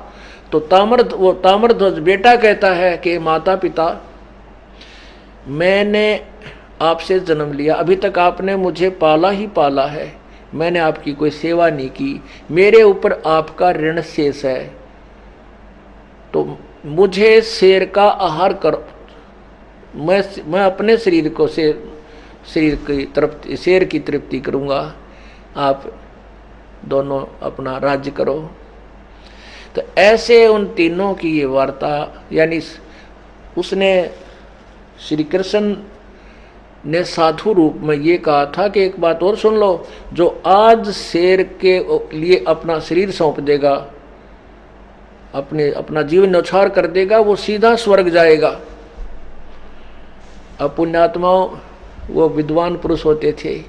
तो ताम्रध्वज बेटा कहता है कि माता पिता, मैंने आपसे जन्म लिया, अभी तक आपने मुझे पाला ही पाला है, मैंने आपकी कोई सेवा नहीं की, मेरे ऊपर आपका ऋण शेष है, तो मुझे शेर का आहार करो, मैं अपने शरीर को शरीर की तृप्ति, शेर की तृप्ति करूँगा, आप दोनों अपना राज्य करो। तो ऐसे उन तीनों की ये वार्ता, यानी उसने श्री कृष्ण ने साधु रूप में ये कहा था कि एक बात और सुन लो, जो आज शेर के लिए अपना शरीर सौंप देगा, अपना जीवन न्यौछावर कर देगा, वो सीधा स्वर्ग जाएगा। अब पुण्यात्माओं, वो विद्वान पुरुष होते थे,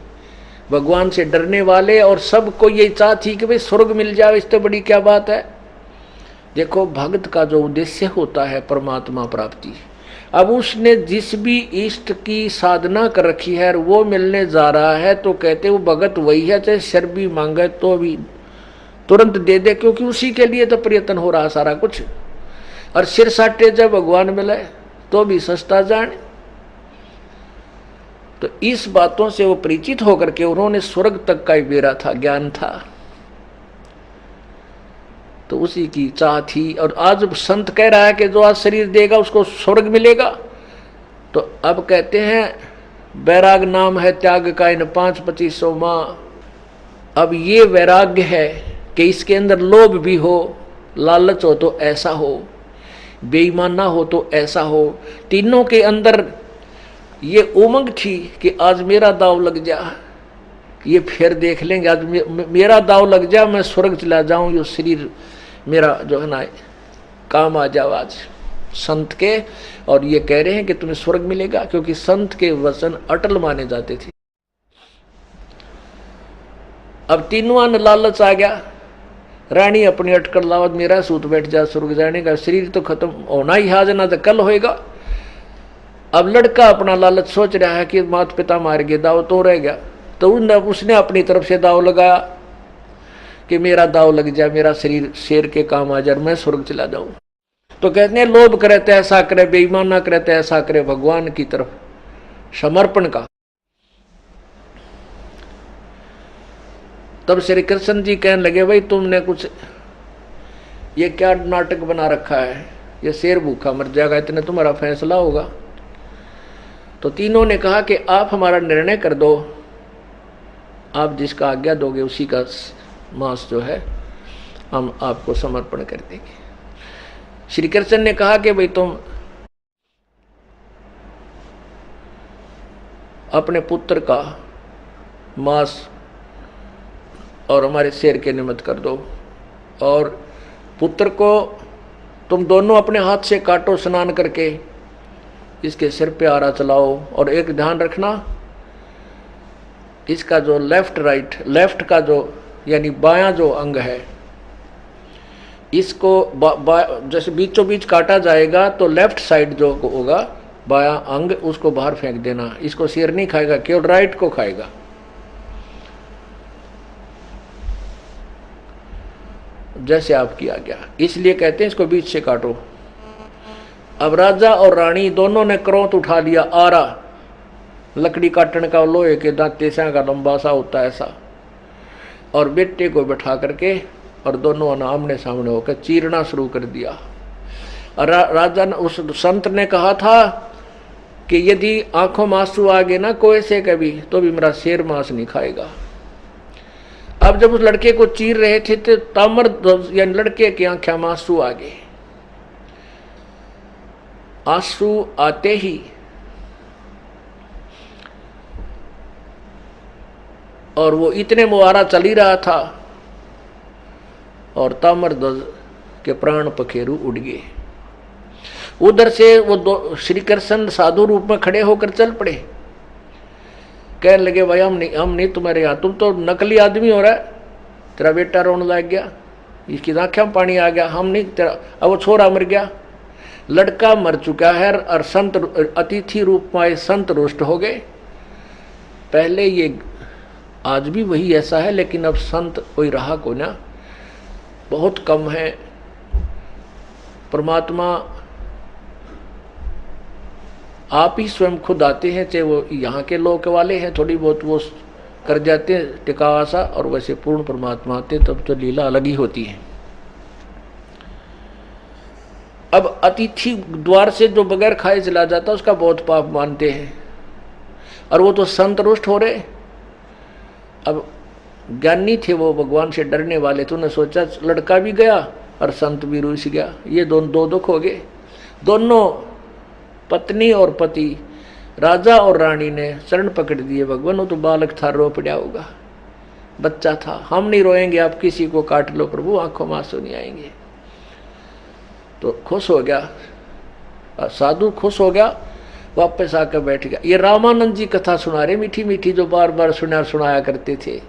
भगवान से डरने वाले, और सबको ये चाह थी कि भाई स्वर्ग मिल जाए, इससे बड़ी क्या बात है। देखो, भक्त का जो उद्देश्य होता है परमात्मा प्राप्ति, अब उसने जिस भी इष्ट की साधना कर रखी है वो मिलने जा रहा है, तो कहते वो भगत वही है, चाहे शर भी मांगे तो भी तुरंत दे दे, क्योंकि उसी के लिए तो प्रयत्न हो रहा सारा कुछ। और सिर साटे जब भगवान मिले तो भी सस्ता जाने। तो इस बातों से वो परिचित होकर के उन्होंने स्वर्ग तक का ही बेरा था, ज्ञान था, तो उसी की चाह थी। और आज संत कह रहा है कि जो आज शरीर देगा उसको स्वर्ग मिलेगा, तो अब कहते हैं वैराग नाम है त्याग का इन 5-25 माह। अब ये वैराग्य है कि इसके अंदर लोभ भी हो, लालच हो तो ऐसा हो, बेईमाना हो तो ऐसा हो, तीनों के अंदर ये उमंग थी कि आज मेरा दाव लग जा, ये फिर देख लेंगे, आज मेरा दाव लग जा, मैं स्वर्ग चला जाऊं, ये शरीर मेरा जो है ना काम आ जाओ आज संत के। और ये कह रहे हैं कि तुम्हें स्वर्ग मिलेगा, क्योंकि संत के वचन अटल माने जाते थे। अब तीनों ने लालच आ गया, रानी अपनी अटकल लावत, मेरा सूत बैठ जा, स्वर्ग जाने का, शरीर तो खत्म होना ही आज ना तो कल होएगा। अब लड़का अपना लालच सोच रहा है कि माता पिता मार गए, दाव तो रह गया, तो उसने अपनी तरफ से दाव लगाया कि मेरा दाव लग जाए, मेरा शरीर शेर के काम आ जाए, मैं स्वर्ग चला जाऊं। तो कहते हैं लोभ करे तो ऐसा करे, बेईमान ना करे तो ऐसा करे, भगवान की तरफ समर्पण का। तब श्री कृष्ण जी कहने लगे, भाई तुमने कुछ ये क्या नाटक बना रखा है, ये शेर भूखा मर जाएगा, इतने तुम्हारा फैसला होगा। तो तीनों ने कहा कि आप हमारा निर्णय कर दो, आप जिसका आज्ञा दोगे उसी का मांस जो है हम आपको समर्पण कर देंगे। श्री कृष्ण ने कहा कि भाई तुम अपने पुत्र का मांस और हमारे शेर के निमित्त कर दो, और पुत्र को तुम दोनों अपने हाथ से काटो स्नान करके, इसके सिर पे आरा चलाओ। और एक ध्यान रखना, इसका जो लेफ्ट का जो यानी बायां जो अंग है, इसको जैसे बीचों बीच काटा जाएगा तो लेफ्ट साइड जो होगा बायां अंग, उसको बाहर फेंक देना। इसको शेर नहीं खाएगा, केवल राइट को खाएगा। जैसे आप किया गया, इसलिए कहते हैं इसको बीच से काटो। अब राजा और रानी दोनों ने क्रोध उठा लिया, आरा लकड़ी काटने का, लोहे के दांते से का लंबा सा होता है ऐसा, और बेटे को बैठा करके और दोनों आमने सामने होकर चीरना शुरू कर दिया। और राजा ने, उस संत ने कहा था कि यदि आंखों में आंसू आ गए ना कोई से कभी, तो भी मेरा शेर मांस नहीं खाएगा। अब जब उस लड़के को चीर रहे थे तो ताम्रध्वज यानी लड़के की आंखें में आंसू आ गए। आंसू आते ही और वो इतने मुहारा चल ही रहा था, और ताम्रध्वज कि प्राण पखेरु उड़ गए। उधर से वो दो श्री कृष्ण साधु रूप में खड़े होकर चल पड़े। कहने लगे भाई हम नहीं तुम्हारे यहाँ, तुम तो नकली आदमी हो रहा है, तेरा बेटा रोने लग गया, इसकी आंखें में पानी आ गया, हम नहीं तेरा, अब वो छोरा मर गया, लड़का मर चुका है और संत अतिथि रूप में आए संत रुष्ट हो गए। पहले ये आज भी वही ऐसा है, लेकिन अब संत कोई रहा को ना, बहुत कम है। परमात्मा आप ही स्वयं खुद आते हैं, चाहे वो यहाँ के लोग वाले हैं थोड़ी बहुत वो कर जाते हैं टिकावा सा, और वैसे पूर्ण परमात्मा आते तब तो लीला अलग ही होती है। अब अतिथि द्वार से जो बगैर खाए चला जाता उसका बहुत पाप मानते हैं, और वो तो संत रुष्ट हो रहे। अब ज्ञानी थे वो, भगवान से डरने वाले, तो उन्होंने सोचा लड़का भी गया और संत भी रूस गया, ये दो दुख हो गए। दोनों पत्नी और पति, राजा और रानी ने शरण पकड़ दिए भगवान, वो तो बालक था, रो पड़ा होगा, बच्चा था, हम नहीं रोएंगे, आप किसी को काट लो प्रभु, आंखों में आंसू नहीं आएंगे। तो खुश हो गया साधु, खुश हो गया, वापस आकर बैठ गया। ये रामानंद जी कथा सुना रहे, मीठी मीठी, जो बार बार सुनाया करते थे,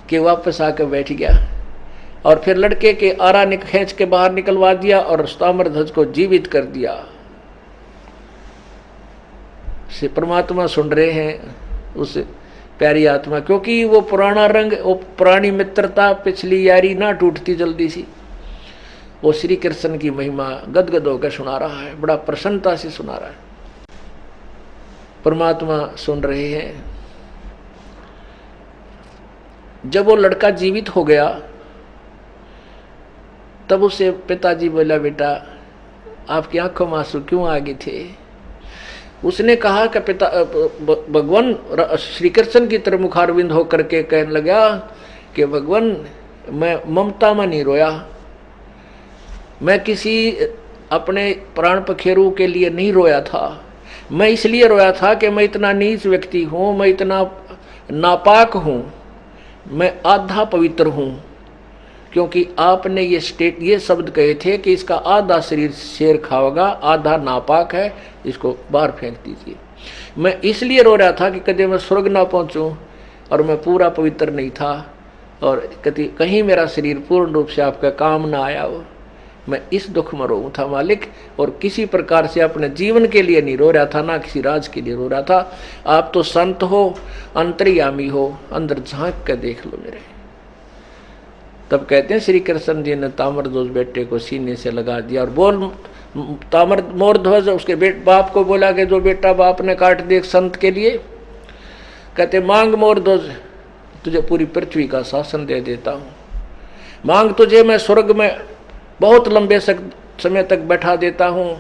कि वापस आकर बैठ गया और फिर लड़के के आरा खींच के बाहर निकलवा दिया और ताम्रध्वज को जीवित कर दिया। से परमात्मा सुन रहे हैं उस प्यारी आत्मा, क्योंकि वो पुराना रंग, वो पुरानी मित्रता, पिछली यारी ना टूटती जल्दी सी। वो श्री कृष्ण की महिमा गदगद होकर सुना रहा है, बड़ा प्रसन्नता से सुना रहा है। परमात्मा सुन रहे हैं। जब वो लड़का जीवित हो गया तब उसे पिताजी बोला, बेटा आपकी आंखों में आंसू क्यों आ गए थे? उसने कहा कि पिता, भगवान श्री कृष्ण की तरफ मुखारविंद होकर के कहने लगा कि भगवान मैं ममता में नहीं रोया, मैं किसी अपने प्राण पखेरु के लिए नहीं रोया था, मैं इसलिए रोया था कि मैं इतना नीच व्यक्ति हूँ, मैं इतना नापाक हूँ, मैं आधा पवित्र हूँ, क्योंकि आपने ये शब्द कहे थे कि इसका आधा शरीर शेर खाओगा, आधा नापाक है, इसको बाहर फेंक दीजिए। मैं इसलिए रो रहा था कि कभी मैं स्वर्ग ना पहुँचूँ, और मैं पूरा पवित्र नहीं था, और कहीं मेरा शरीर पूर्ण रूप से आपका काम ना आया हो, मैं इस दुख में रो था मालिक। और किसी प्रकार से अपने जीवन के लिए नहीं रो रहा था, ना किसी राज के लिए रो रहा था। आप तो संत हो, अंतर्यामी हो, अंदर झांक कर देख लो मेरे। तब कहते हैं श्री कृष्ण जी ने ताम्रध्वज बेटे को सीने से लगा दिया और बोल, मोरध्वज उसके बाप को बोला कि जो बेटा बाप ने काट दे संत के लिए, कहते मांग मोरध्वज, तुझे पूरी पृथ्वी का शासन दे देता हूँ, मांग तुझे मैं स्वर्ग में बहुत लंबे समय तक बैठा देता हूँ,